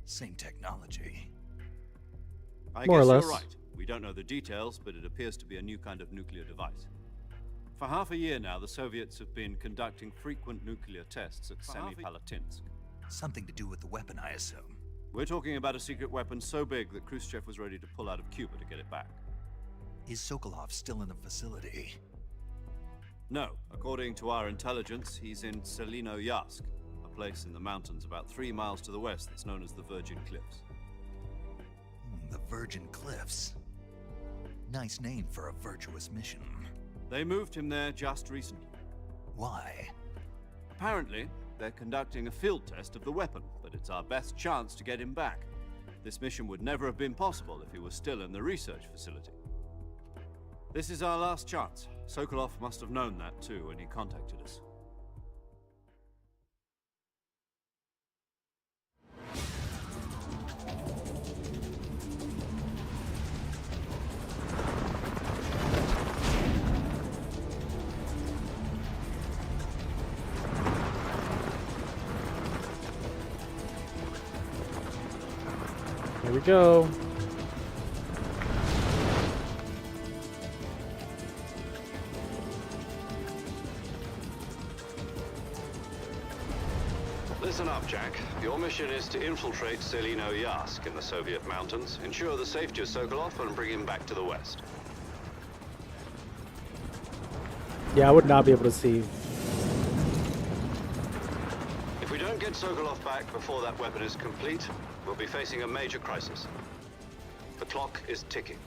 Same technology. I More or guess less. you're right. We don't know the details, but it appears to be a new kind of nuclear device. For half a year now, the Soviets have been conducting frequent nuclear tests at Semipalatinsk. Something to do with the weapon, I assume. We're talking about a secret weapon so big that Khrushchev was ready to pull out of Cuba to get it back. Is Sokolov still in the facility? No, according to our intelligence, he's in Selino-Yarsk, a place in the mountains about 3 miles to the west that's known as the Virgin Cliffs. The Virgin Cliffs. Nice name for a virtuous mission. They moved him there just recently. Why? Apparently, they're conducting a field test of the weapon, but it's our best chance to get him back. This mission would never have been possible if he was still in the research facility. This is our last chance. Sokolov must have known that too when he contacted us. Here we go. Listen up, Jack. Your mission is to infiltrate Selino-Yarsk in the Soviet mountains, ensure the safety of Sokolov, and bring him back to the west. Yeah, I would not be able to see. If we don't get Sokolov back before that weapon is complete, we'll be facing a major crisis. The clock is ticking.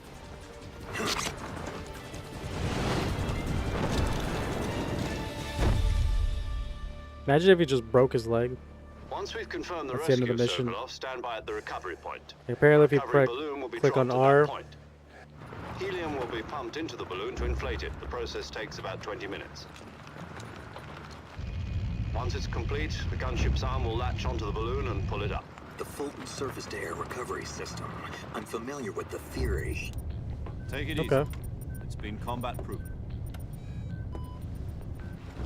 Imagine if he just broke his leg. Once we've confirmed the That's the end rescue of the of mission. Sokolov, stand by at the recovery point. Apparently, if you Recovery balloon will be click on dropped at that R, point. Helium will be pumped into the balloon to inflate it. The process takes about 20 minutes. Once it's complete, the gunship's arm will latch onto the balloon and pull it up. The Fulton surface-to-air recovery system. I'm familiar with the theory. Take it Okay. easy. It's been combat-proven.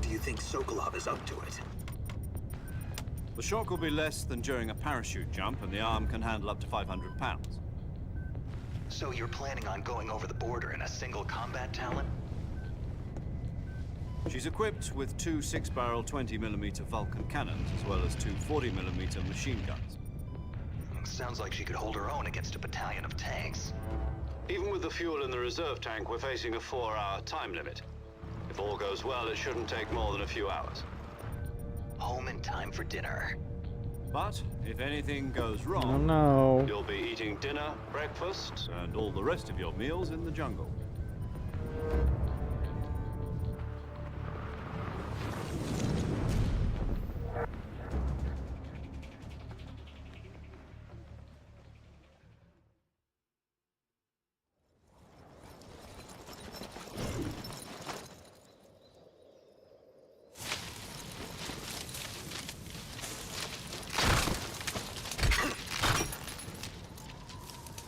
Do you think Sokolov is up to it? The shock will be less than during a parachute jump, and the arm can handle up to 500 pounds. So you're planning on going over the border in a single combat talent? She's equipped with 2 6-barrel 20mm Vulcan cannons, as well as 2 40mm machine guns. Sounds like she could hold her own against a battalion of tanks. Even with the fuel in the reserve tank, we're facing a 4-hour time limit. If all goes well, it shouldn't take more than a few hours. Home in time for dinner. But if anything goes oh wrong, no. You'll be eating dinner, breakfast. and all the rest of your meals in the jungle.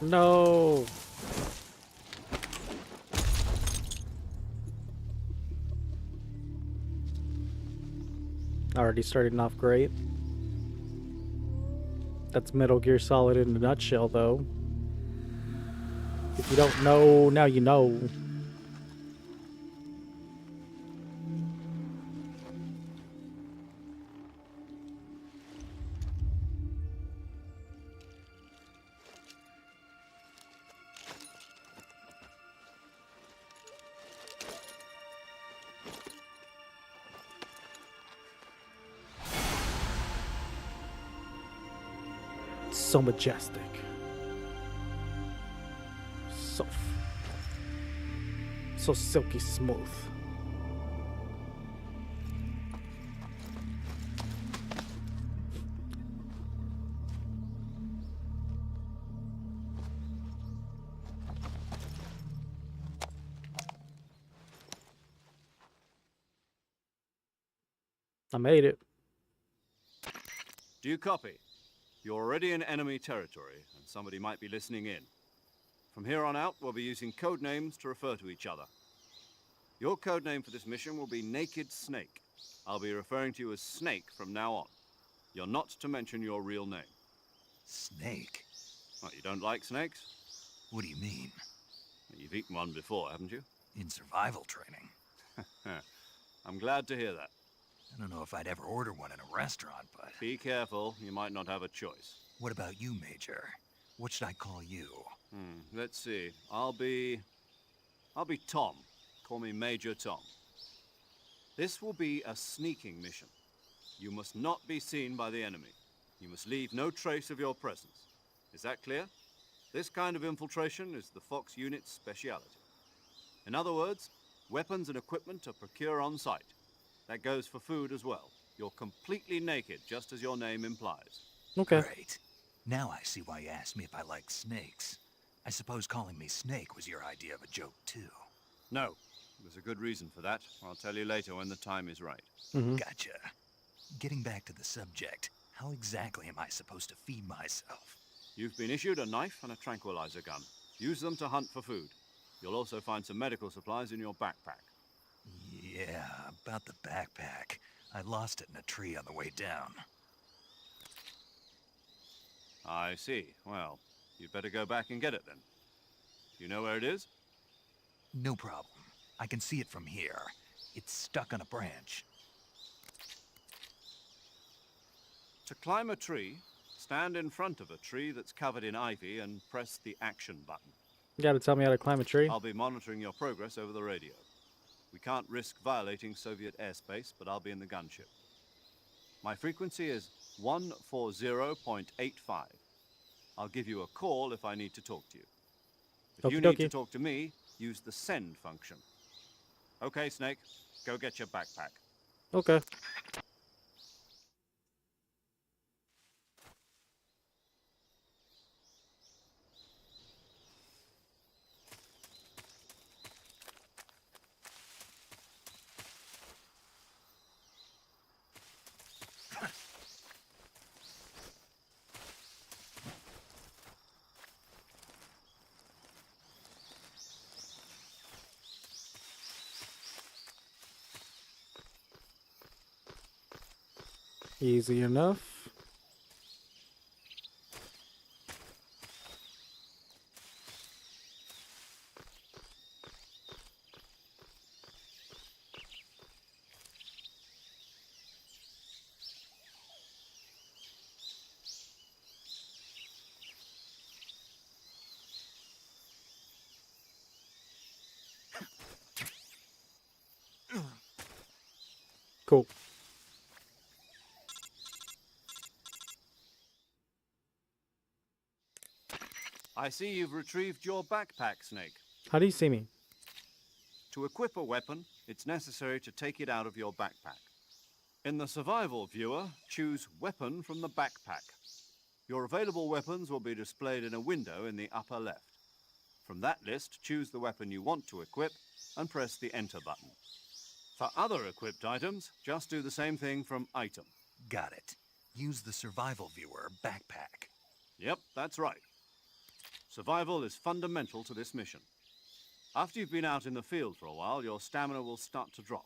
No. Already starting off great. That's Metal Gear Solid in a nutshell, though. If you don't know, now you know. So majestic. So silky smooth. I made it. Do you copy? You're already in enemy territory, and somebody might be listening in. From here on out, we'll be using code names to refer to each other. Your code name for this mission will be Naked Snake. I'll be referring to you as Snake from now on. You're not to mention your real name. Snake? What, you don't like snakes? What do you mean? You've eaten one before, haven't you? In survival training? I'm glad to hear that. I don't know if I'd ever order one in a restaurant, but... Be careful, you might not have a choice. What about you, Major? What should I call you? Let's see. I'll be Tom. Call me Major Tom. This will be a sneaking mission. You must not be seen by the enemy. You must leave no trace of your presence. Is that clear? This kind of infiltration is the Fox unit's speciality. In other words, weapons and equipment are procured on site. That goes for food as well. You're completely naked, just as your name implies. Okay. Great. Now I see why you asked me if I like snakes. I suppose calling me Snake was your idea of a joke, too. No. There's a good reason for that. I'll tell you later when the time is right. Gotcha. Getting back to the subject, how exactly am I supposed to feed myself? You've been issued a knife and a tranquilizer gun. Use them to hunt for food. You'll also find some medical supplies in your backpack. Yeah, about the backpack. I lost it in a tree on the way down. I see. Well, you'd better go back and get it then. You know where it is? No problem. I can see it from here. It's stuck on a branch. To climb a tree, stand in front of a tree that's covered in ivy and press the action button. You gotta tell me how to climb a tree. I'll be monitoring your progress over the radio. We can't risk violating Soviet airspace, but I'll be in the gunship. My frequency is 140.85. I'll give you a call if I need to talk to you. If you need to talk to me, use the send function. Okay, Snake, go get your backpack. Okay. Easy enough. Cool. I see you've retrieved your backpack, Snake. How do you see me? To equip a weapon, it's necessary to take it out of your backpack. In the survival viewer, choose Weapon from the backpack. Your available weapons will be displayed in a window in the upper left. From that list, choose the weapon you want to equip and press the Enter button. For other equipped items, just do the same thing from Item. Got it. Use the survival viewer backpack. Yep, that's right. Survival is fundamental to this mission. After you've been out in the field for a while, your stamina will start to drop.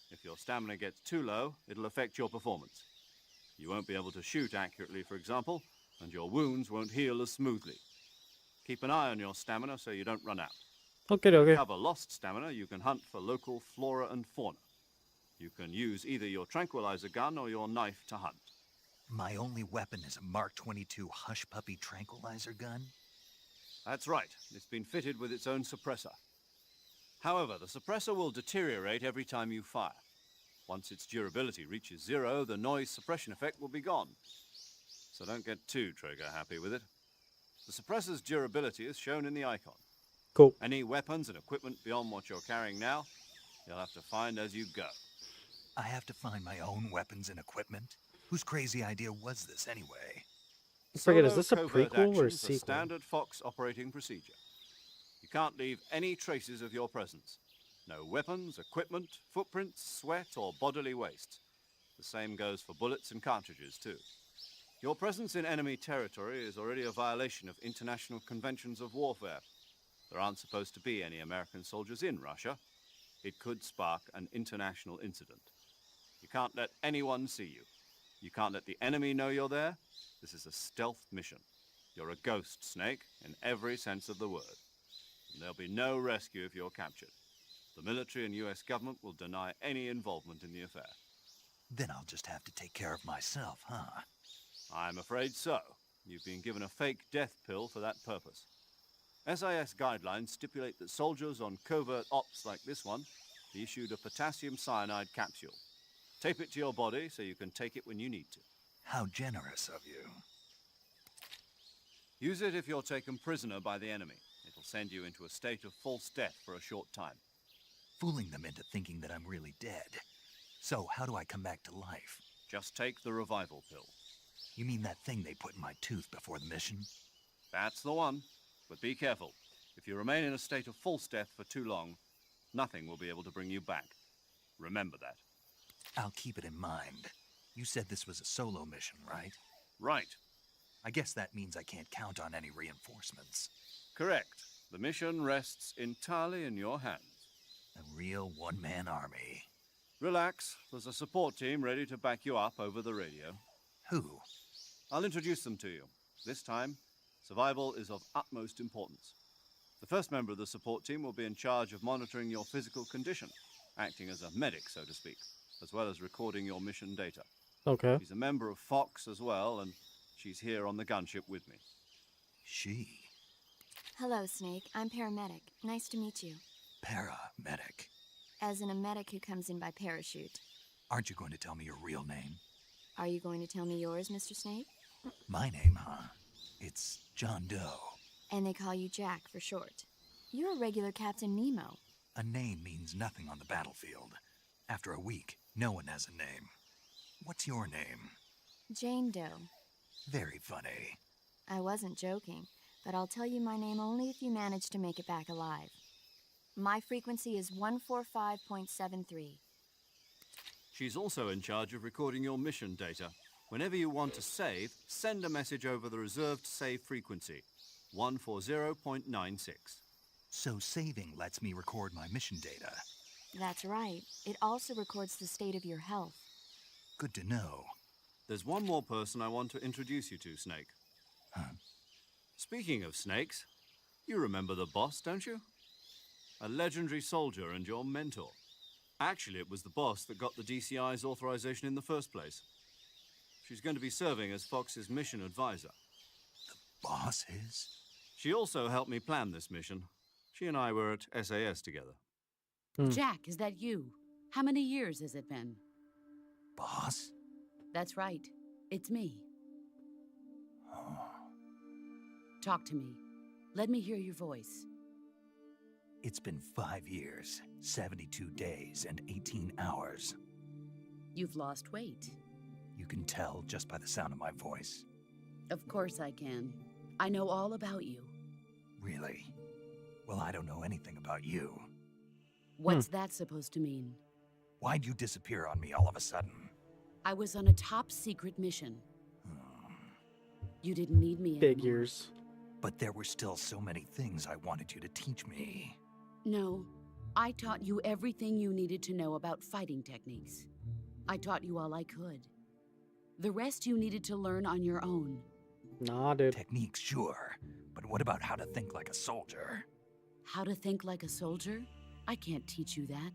If your stamina gets too low, it'll affect your performance. You won't be able to shoot accurately, for example, and your wounds won't heal as smoothly. Keep an eye on your stamina so you don't run out. Okay, okay. To recover lost stamina, you can hunt for local flora and fauna. You can use either your tranquilizer gun or your knife to hunt. My only weapon is a Mark 22 Hush Puppy tranquilizer gun? That's right. It's been fitted with its own suppressor. However, the suppressor will deteriorate every time you fire. Once its durability reaches 0, the noise suppression effect will be gone. So don't get too trigger happy with it. The suppressor's durability is shown in the icon. Cool. Any weapons and equipment beyond what you're carrying now, you'll have to find as you go. I have to find my own weapons and equipment? Whose crazy idea was this anyway? I forget, is Solo this a covert prequel or action a for sequel? Standard Fox operating procedure. You can't leave any traces of your presence. No weapons, equipment, footprints, sweat, or bodily waste. The same goes for bullets and cartridges, too. Your presence in enemy territory is already a violation of international conventions of warfare. There aren't supposed to be any American soldiers in Russia. It could spark an international incident. You can't let anyone see you. You can't let the enemy know you're there. This is a stealth mission. You're a ghost, Snake, in every sense of the word. And there'll be no rescue if you're captured. The military and US government will deny any involvement in the affair. Then I'll just have to take care of myself, huh? I'm afraid so. You've been given a fake death pill for that purpose. SIS guidelines stipulate that soldiers on covert ops like this one be issued a potassium cyanide capsule. Tape it to your body so you can take it when you need to. How generous of you. Use it if you're taken prisoner by the enemy. It'll send you into a state of false death for a short time. Fooling them into thinking that I'm really dead. So, how do I come back to life? Just take the revival pill. You mean that thing they put in my tooth before the mission? That's the one. But be careful. If you remain in a state of false death for too long, nothing will be able to bring you back. Remember that. I'll keep it in mind. You said this was a solo mission, right? Right. I guess that means I can't count on any reinforcements. Correct. The mission rests entirely in your hands. A real one-man army. Relax. There's a support team ready to back you up over the radio. Who? I'll introduce them to you. This time, survival is of utmost importance. The first member of the support team will be in charge of monitoring your physical condition, acting as a medic, so to speak, as well as recording your mission data. Okay. She's a member of Fox as well, and she's here on the gunship with me. She. Hello, Snake. I'm paramedic. Nice to meet you. Paramedic. As in a medic who comes in by parachute. Aren't you going to tell me your real name? Are you going to tell me yours, Mr. Snake? My name, huh? It's John Doe. And they call you Jack for short. You're a regular Captain Nemo. A name means nothing on the battlefield. After a week, no one has a name. What's your name? Jane Doe. Very funny. I wasn't joking, but I'll tell you my name only if you manage to make it back alive. My frequency is 145.73. She's also in charge of recording your mission data. Whenever you want to save, send a message over the reserved save frequency, 140.96. So saving lets me record my mission data. That's right. It also records the state of your health. Good to know. There's one more person I want to introduce you to, Snake. Huh? Speaking of snakes, you remember the boss, don't you? A legendary soldier and your mentor. Actually, it was the boss that got the DCI's authorization in the first place. She's going to be serving as Fox's mission advisor. The boss is? She also helped me plan this mission. She and I were at SAS together. Jack, is that you? How many years has it been? Boss? That's right. It's me. Oh. Talk to me. Let me hear your voice. It's been 5 years, 72 days, and 18 hours. You've lost weight. You can tell just by the sound of my voice. Of course I can. I know all about you. Really? Well, I don't know anything about you. What's that supposed to mean? Why'd you disappear on me all of a sudden? I was on a top secret mission. You didn't need me anymore. Figures. But there were still so many things I wanted you to teach me. No, I taught you everything you needed to know about fighting techniques. I taught you all I could. The rest you needed to learn on your own. Nah, dude. Techniques, sure. But what about how to think like a soldier? How to think like a soldier? I can't teach you that.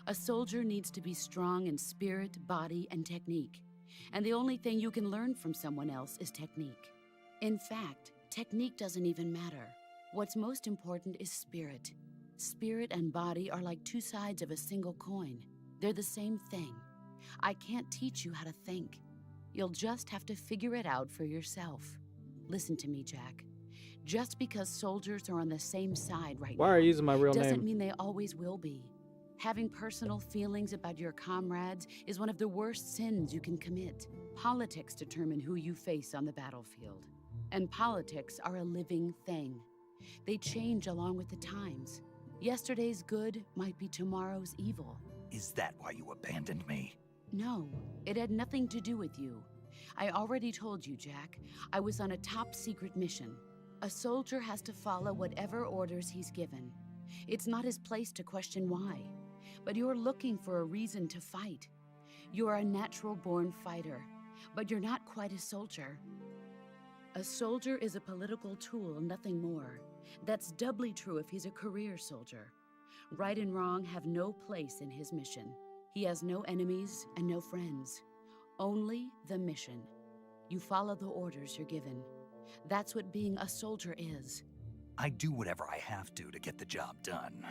A soldier needs to be strong in spirit, body, and technique. And the only thing you can learn from someone else is technique. In fact, technique doesn't even matter. What's most important is spirit. Spirit and body are like two sides of a single coin. They're the same thing. I can't teach you how to think. You'll just have to figure it out for yourself. Listen to me, Jack. Just because soldiers are on the same side right Why now are you using my real doesn't name? mean they always will be. Having personal feelings about your comrades is one of the worst sins you can commit. Politics determine who you face on the battlefield. And politics are a living thing. They change along with the times. Yesterday's good might be tomorrow's evil. Is that why you abandoned me? No, it had nothing to do with you. I already told you, Jack. I was on a top secret mission. A soldier has to follow whatever orders he's given. It's not his place to question why. But you're looking for a reason to fight. You're a natural-born fighter, but you're not quite a soldier. A soldier is a political tool, nothing more. That's doubly true if he's a career soldier. Right and wrong have no place in his mission. He has no enemies and no friends. Only the mission. You follow the orders you're given. That's what being a soldier is. I do whatever I have to get the job done.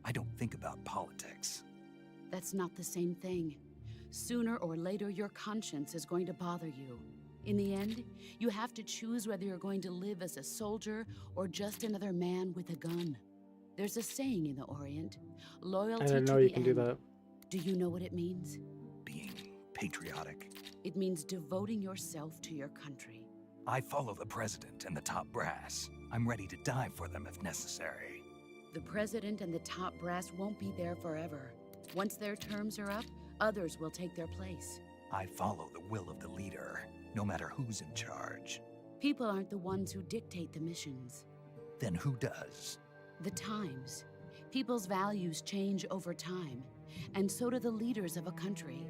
I don't think about politics. That's not the same thing. Sooner or later, your conscience is going to bother you. In the end, you have to choose whether you're going to live as a soldier or just another man with a gun. There's a saying in the Orient, loyalty I didn't know to you the can end. do that. Do you know what it means? Being patriotic. It means devoting yourself to your country. I follow the president and the top brass. I'm ready to die for them if necessary. The president and the top brass won't be there forever. Once their terms are up, others will take their place. I follow the will of the leader, no matter who's in charge. People aren't the ones who dictate the missions. Then who does? The times. People's values change over time, and so do the leaders of a country.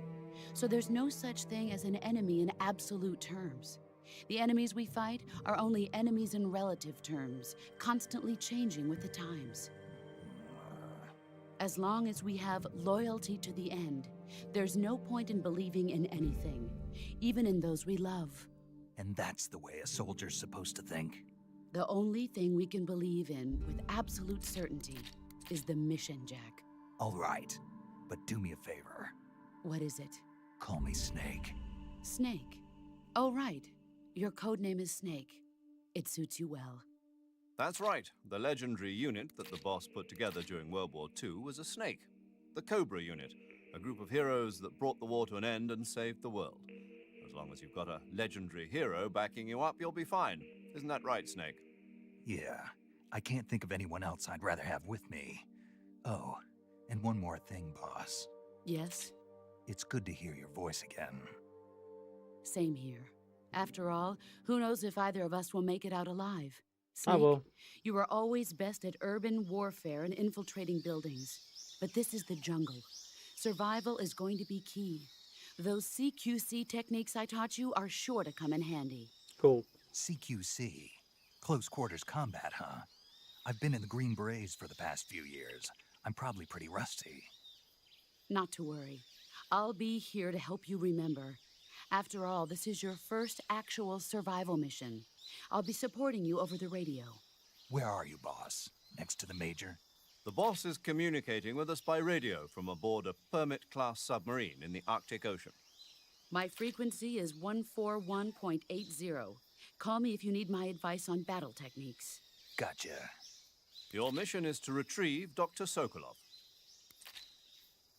So there's no such thing as an enemy in absolute terms. The enemies we fight are only enemies in relative terms, constantly changing with the times. As long as we have loyalty to the end, there's no point in believing in anything, even in those we love. And that's the way a soldier's supposed to think? The only thing we can believe in with absolute certainty is the mission, Jack. All right, but do me a favor. What is it? Call me Snake. Snake. Oh, right. Your codename is Snake. It suits you well. That's right. The legendary unit that the boss put together during World War II was a snake. The Cobra unit, a group of heroes that brought the war to an end and saved the world. As long as you've got a legendary hero backing you up, you'll be fine. Isn't that right, Snake? Yeah, I can't think of anyone else I'd rather have with me. Oh, and one more thing, boss. Yes? It's good to hear your voice again. Same here. After all, who knows if either of us will make it out alive? I Snake, will. you are always best at urban warfare and infiltrating buildings. But this is the jungle. Survival is going to be key. Those CQC techniques I taught you are sure to come in handy. Cool. CQC. Close quarters combat, huh? I've been in the Green Berets for the past few years. I'm probably pretty rusty. Not to worry. I'll be here to help you remember. After all, this is your first actual survival mission. I'll be supporting you over the radio. Where are you, boss? Next to the Major? The boss is communicating with us by radio from aboard a Permit-class submarine in the Arctic Ocean. My frequency is 141.80. Call me if you need my advice on battle techniques. Gotcha. Your mission is to retrieve Dr. Sokolov.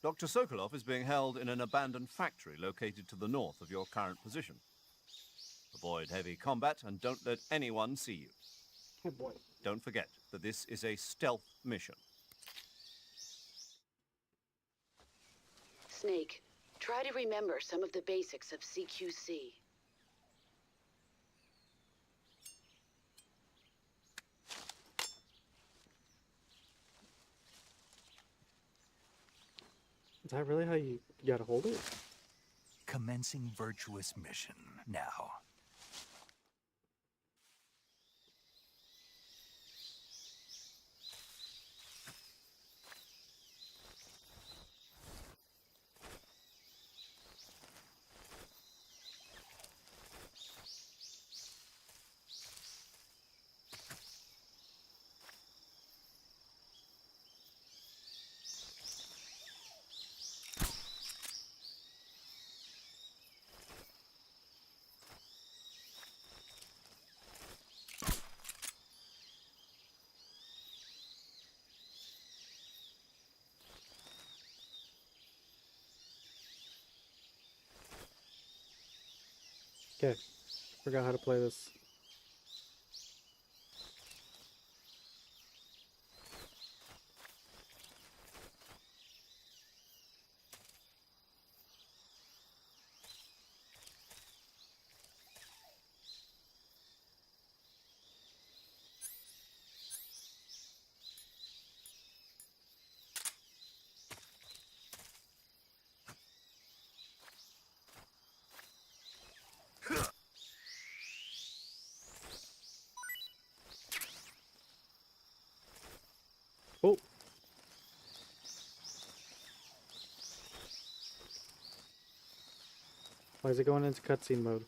Dr. Sokolov is being held in an abandoned factory located to the north of your current position. Avoid heavy combat and don't let anyone see you. Oh boy. Don't forget that this is a stealth mission. Snake, try to remember some of the basics of CQC. Is that really how you gotta hold it? Commencing virtuous mission now. Okay. Forgot how to play this. Why is it going into cutscene mode?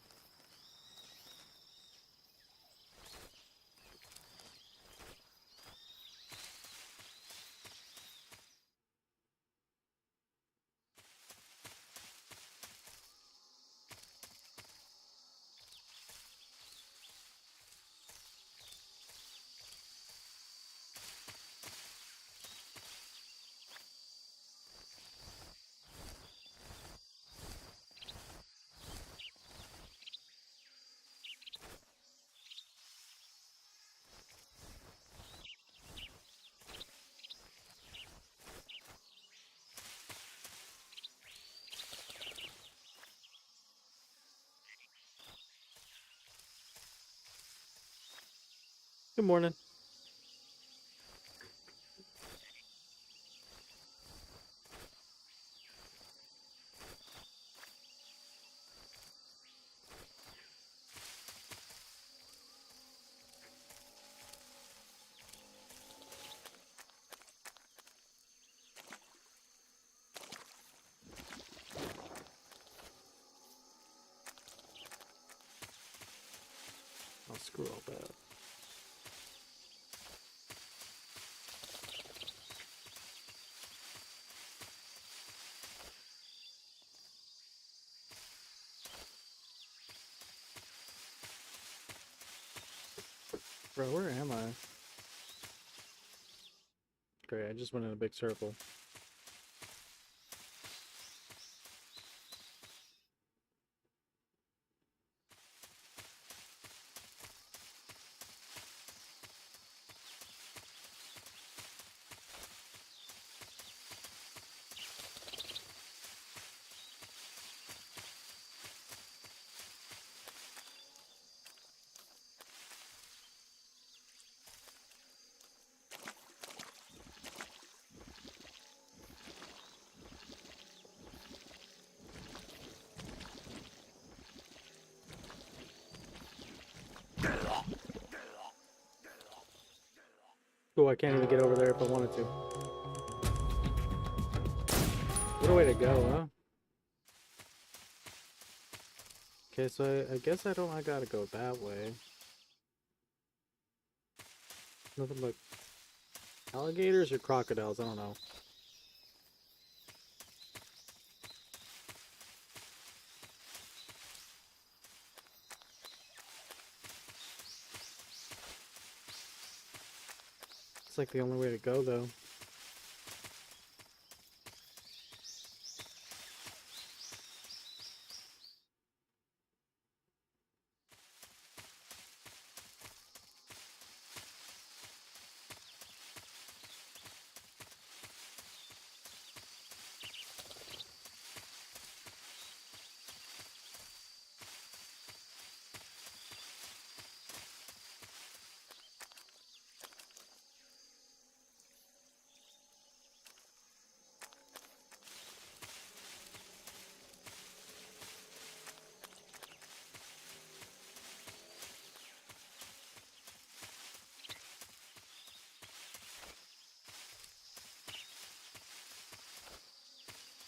Good morning. I'll screw all that. Bro, where am I? Great, I just went in a big circle. Cool, I can't even get over there if I wanted to. What a way to go, huh? Okay, so I guess I gotta go that way. Nothing but alligators or crocodiles, I don't know. It's like the only way to go, though.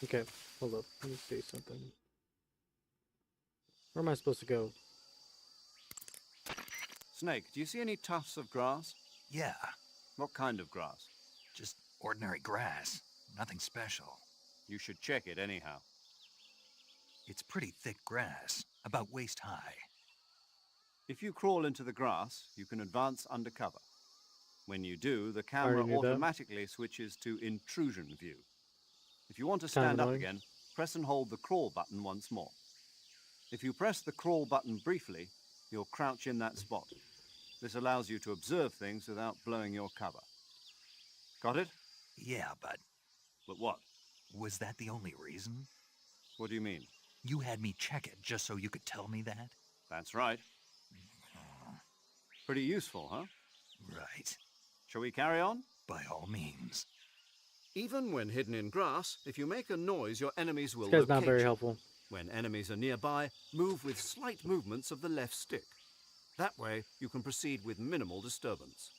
Okay, hold up. Let me see something. Where am I supposed to go? Snake, do you see any tufts of grass? Yeah, What kind of grass? just ordinary grass. Nothing special. You should check it anyhow. It's pretty thick grass, about waist high. If you crawl into the grass, you can advance undercover. When you do, the camera already knew that. automatically switches to intrusion view. If you want to Kind of stand up annoying. again, press and hold the crawl button once more. If you press the crawl button briefly, you'll crouch in that spot. This allows you to observe things without blowing your cover. Got it? Yeah, but But what? was that the only reason? What do you mean? You had me check it just so you could tell me that? That's right. Pretty useful, huh? Right. Shall we carry on? By all means. Even when hidden in grass, if you make a noise, your enemies will This guy's not locate very you. helpful. When enemies are nearby, move with slight movements of the left stick. That way, you can proceed with minimal disturbance.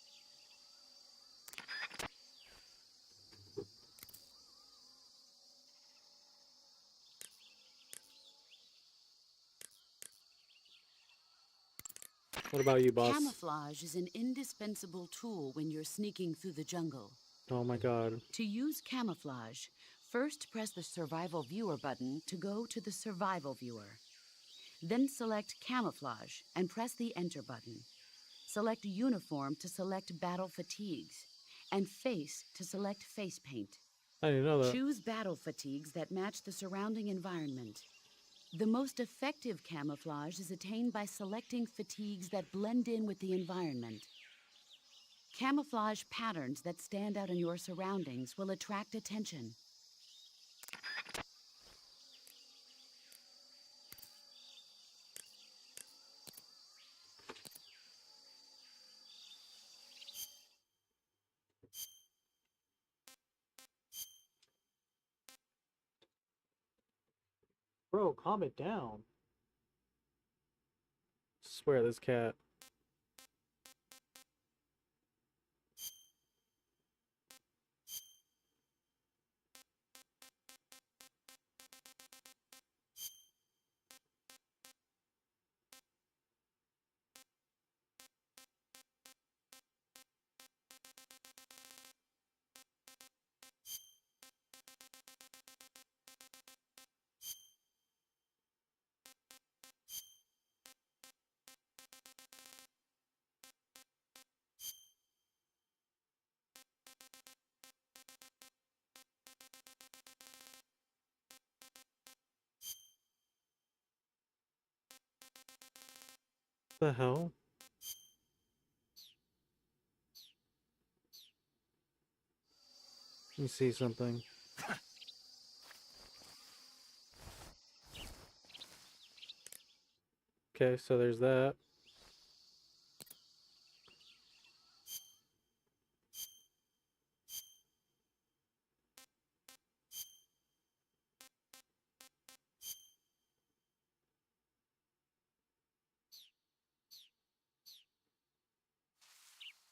What about you, boss? Camouflage is an indispensable tool when you're sneaking through the jungle. Oh my god. To use camouflage, first press the Survival Viewer button to go to the Survival Viewer. Then select Camouflage and press the Enter button. Select Uniform to select Battle Fatigues, and Face to select Face Paint. I didn't know that. Choose battle fatigues that match the surrounding environment. The most effective camouflage is attained by selecting fatigues that blend in with the environment. Camouflage patterns that stand out in your surroundings will attract attention. Bro, calm it down. Swear this cat. The hell? Let me see something. Okay, so there's that.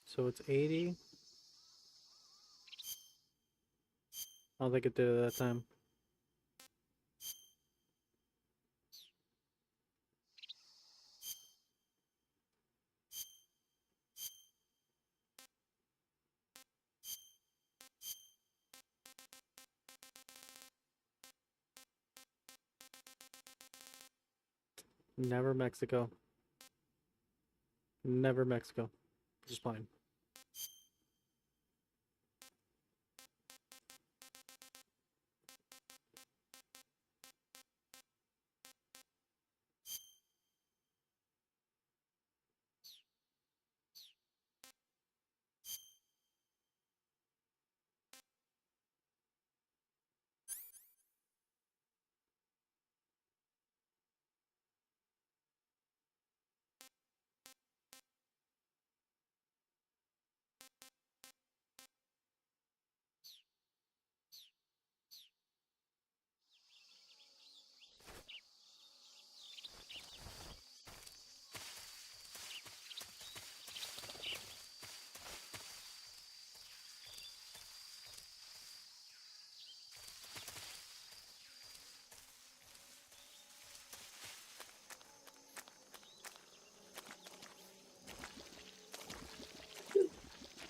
So it's 80. I don't think it did it that time. Never Mexico. Never Mexico. Just fine.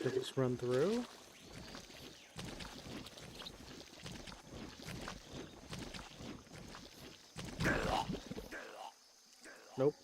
Did it just run through? Nope.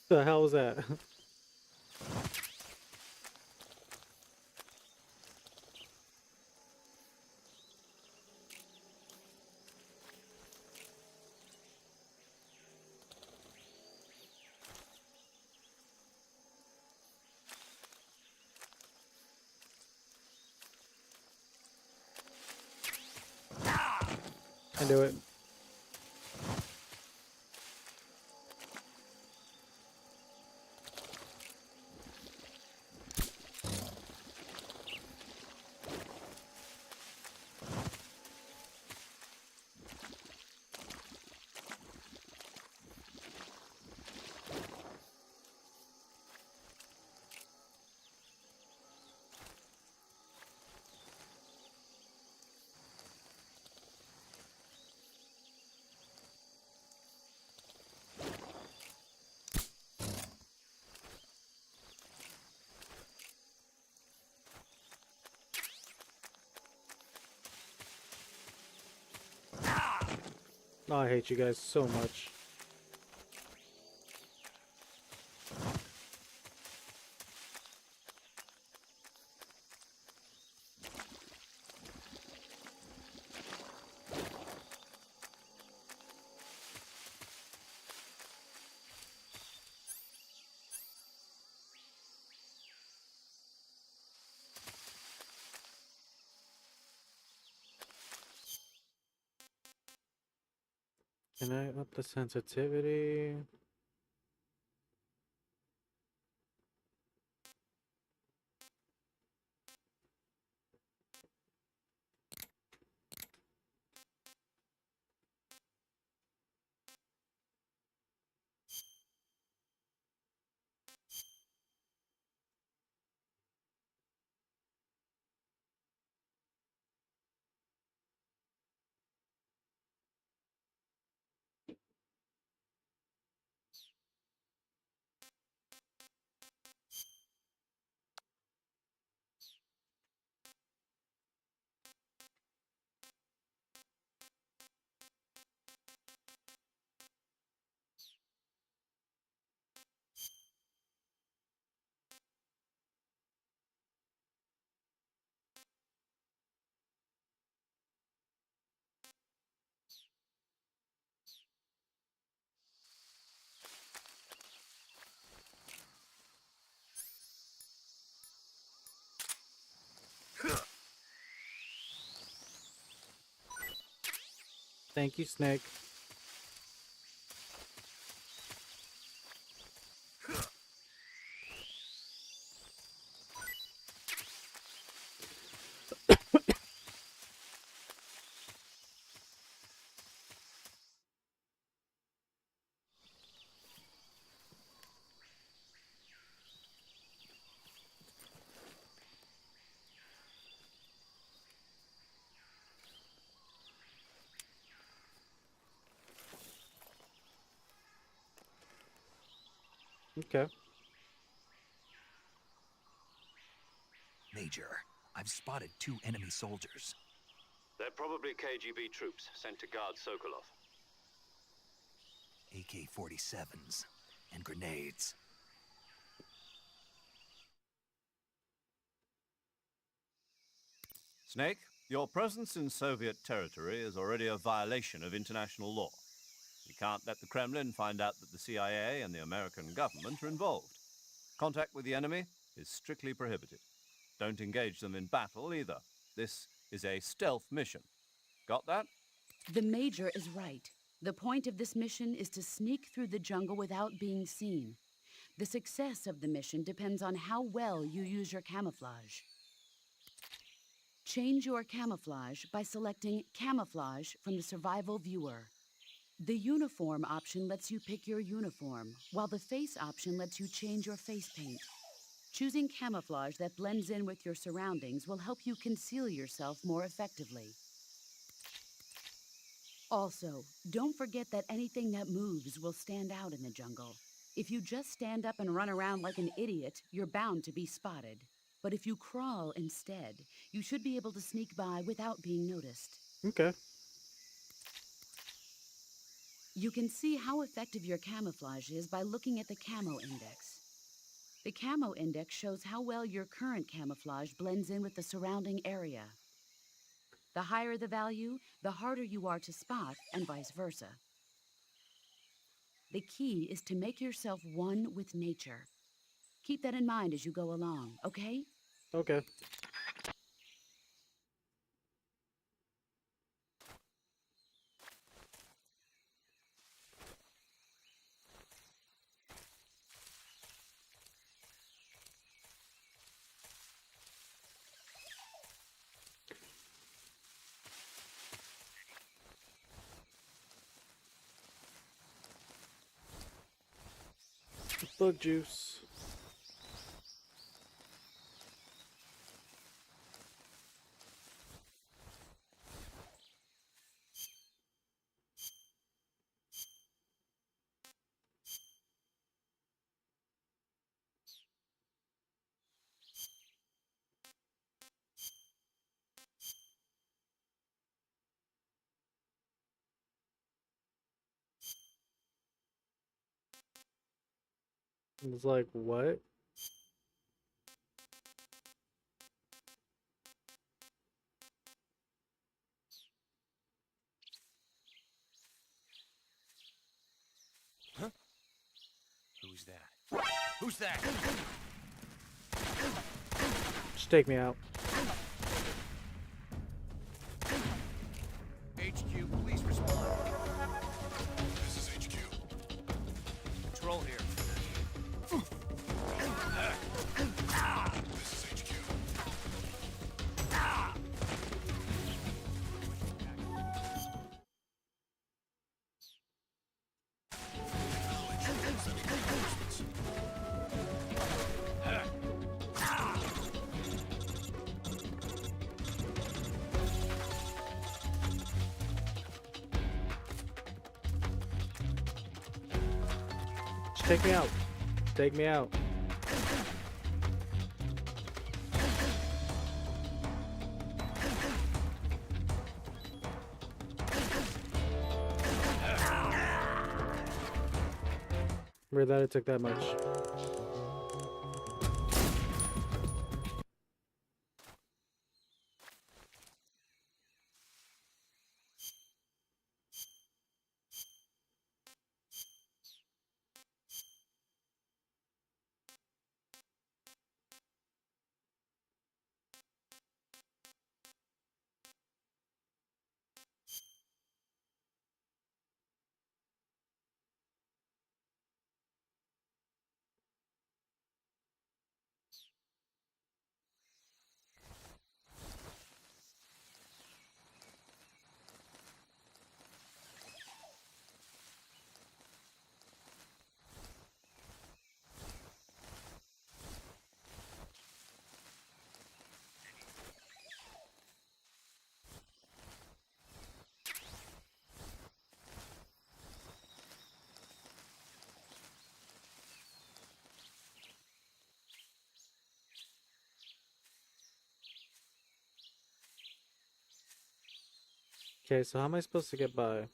The hell was that? I do it. Oh, I hate you guys so much. Can I up the sensitivity? Thank you, Snake. Okay. Major, I've spotted 2 enemy soldiers. They're probably KGB troops sent to guard Sokolov. AK-47s and grenades. Snake, your presence in Soviet territory is already a violation of international law. We can't let the Kremlin find out that the CIA and the American government are involved. Contact with the enemy is strictly prohibited. Don't engage them in battle either. This is a stealth mission. Got that? The Major is right. The point of this mission is to sneak through the jungle without being seen. The success of the mission depends on how well you use your camouflage. Change your camouflage by selecting Camouflage from the Survival Viewer. The Uniform option lets you pick your uniform, while the Face option lets you change your face paint. Choosing camouflage that blends in with your surroundings will help you conceal yourself more effectively. Also, don't forget that anything that moves will stand out in the jungle. If you just stand up and run around like an idiot, you're bound to be spotted. But if you crawl instead, you should be able to sneak by without being noticed. Okay. You can see how effective your camouflage is by looking at the camo index. The camo index shows how well your current camouflage blends in with the surrounding area. The higher the value, the harder you are to spot, and vice versa. The key is to make yourself one with nature. Keep that in mind as you go along, okay? Okay. Bug juice. It's like, what? Who's that? Who's that? Just take me out. HQ, please respond. This is HQ. Control here. This is HQ. Sending reinforcements. Just take me out. Take me out. Weird that it took that much. Okay, so how am I supposed to get by?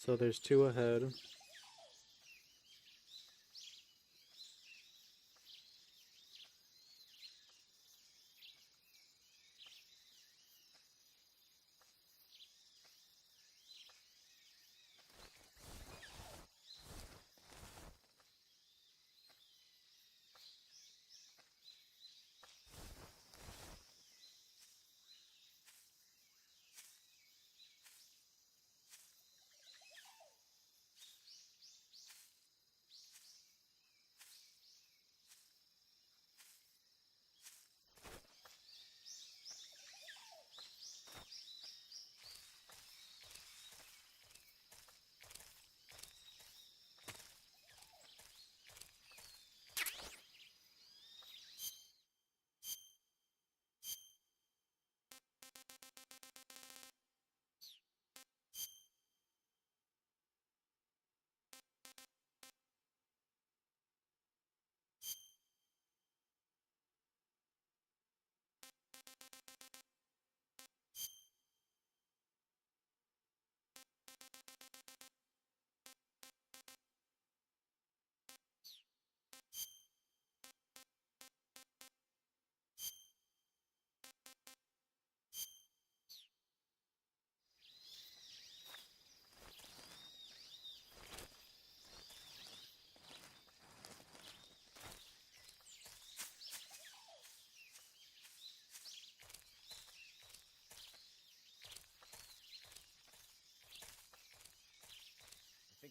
So there's two ahead.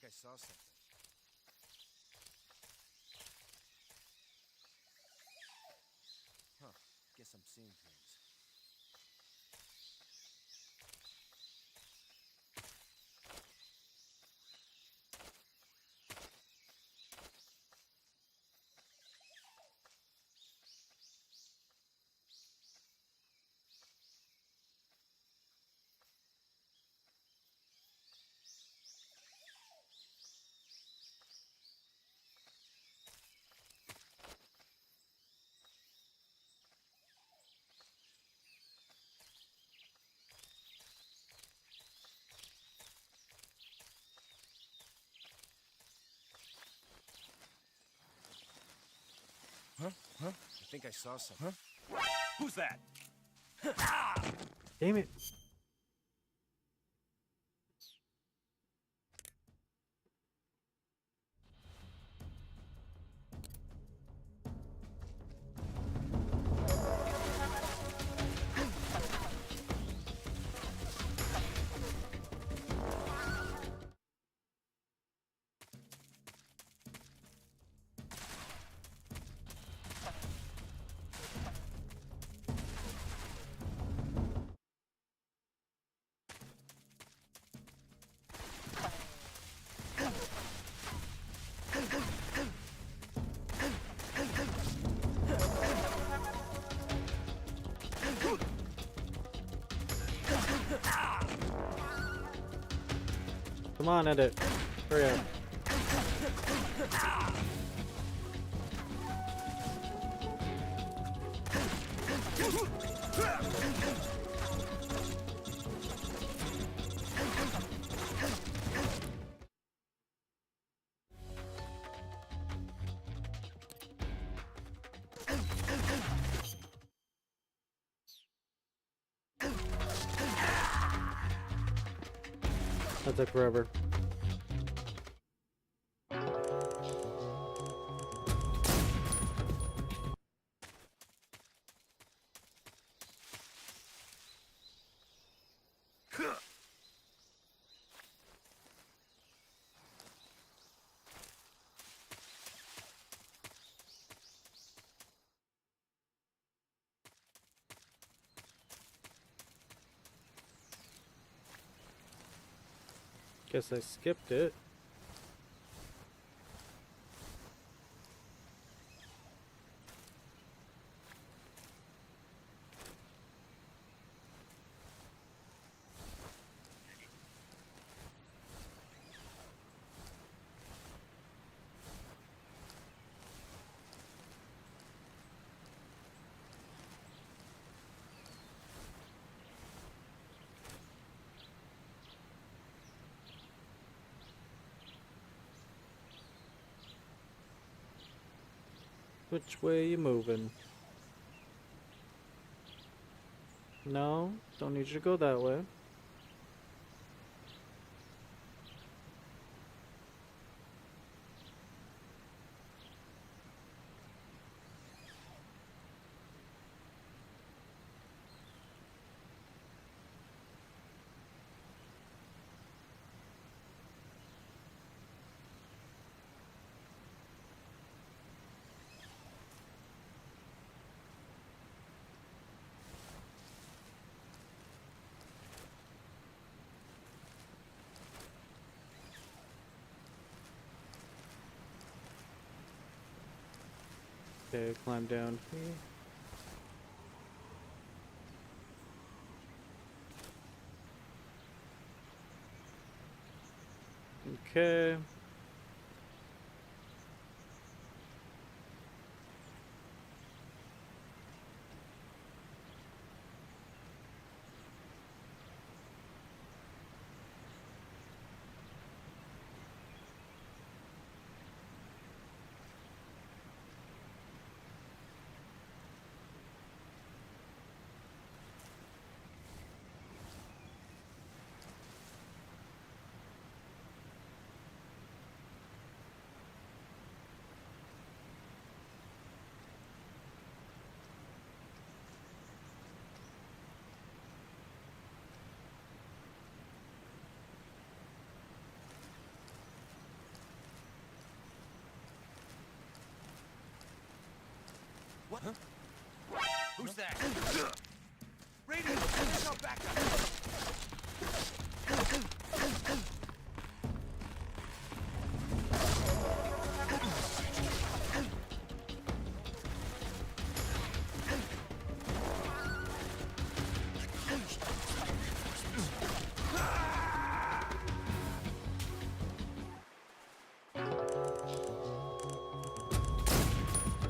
think I saw something. Huh. Guess I'm seeing things. Huh? I think I saw something. Who's that? Damn it. Come on, end it. Hurry up. That took forever. Guess I skipped it. Which way you moving? No, don't need you to go that way. Okay, climb down here. Okay. Who's that? Radio, there's no backup.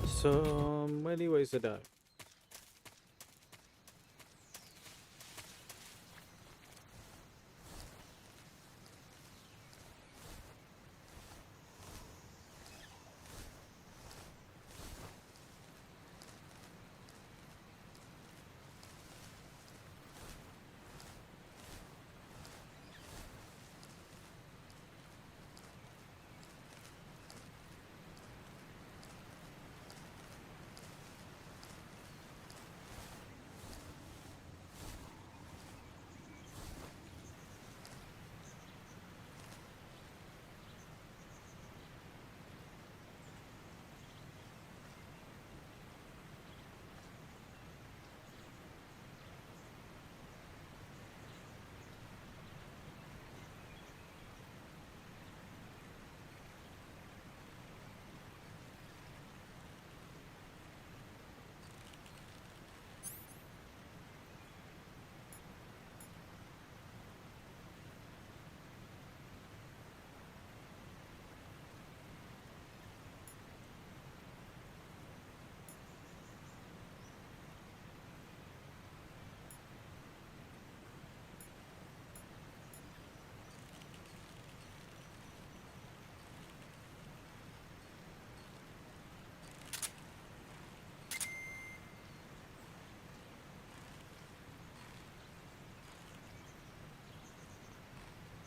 So many ways to die.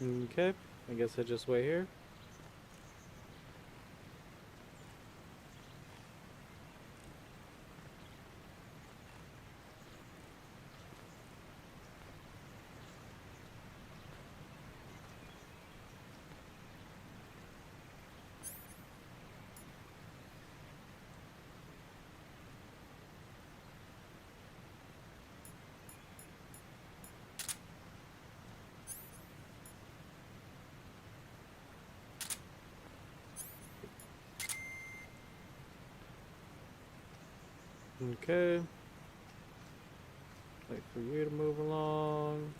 Okay, I guess I just wait here. Okay. Wait for you to move along.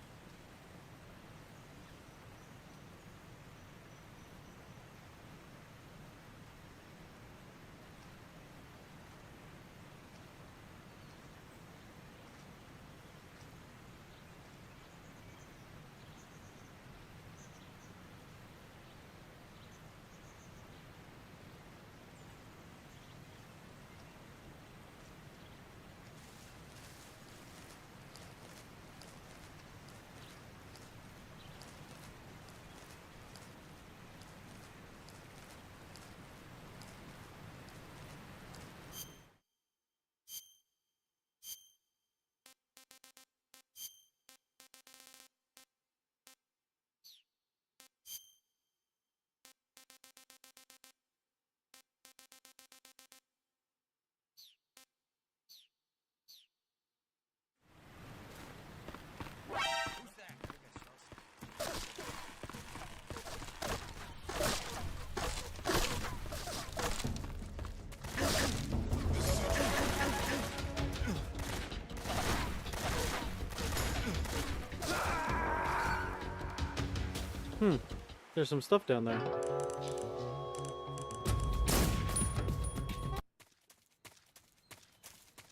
There's some stuff down there.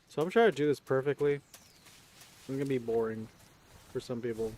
So I'm trying to do this perfectly. It's gonna be boring for some people.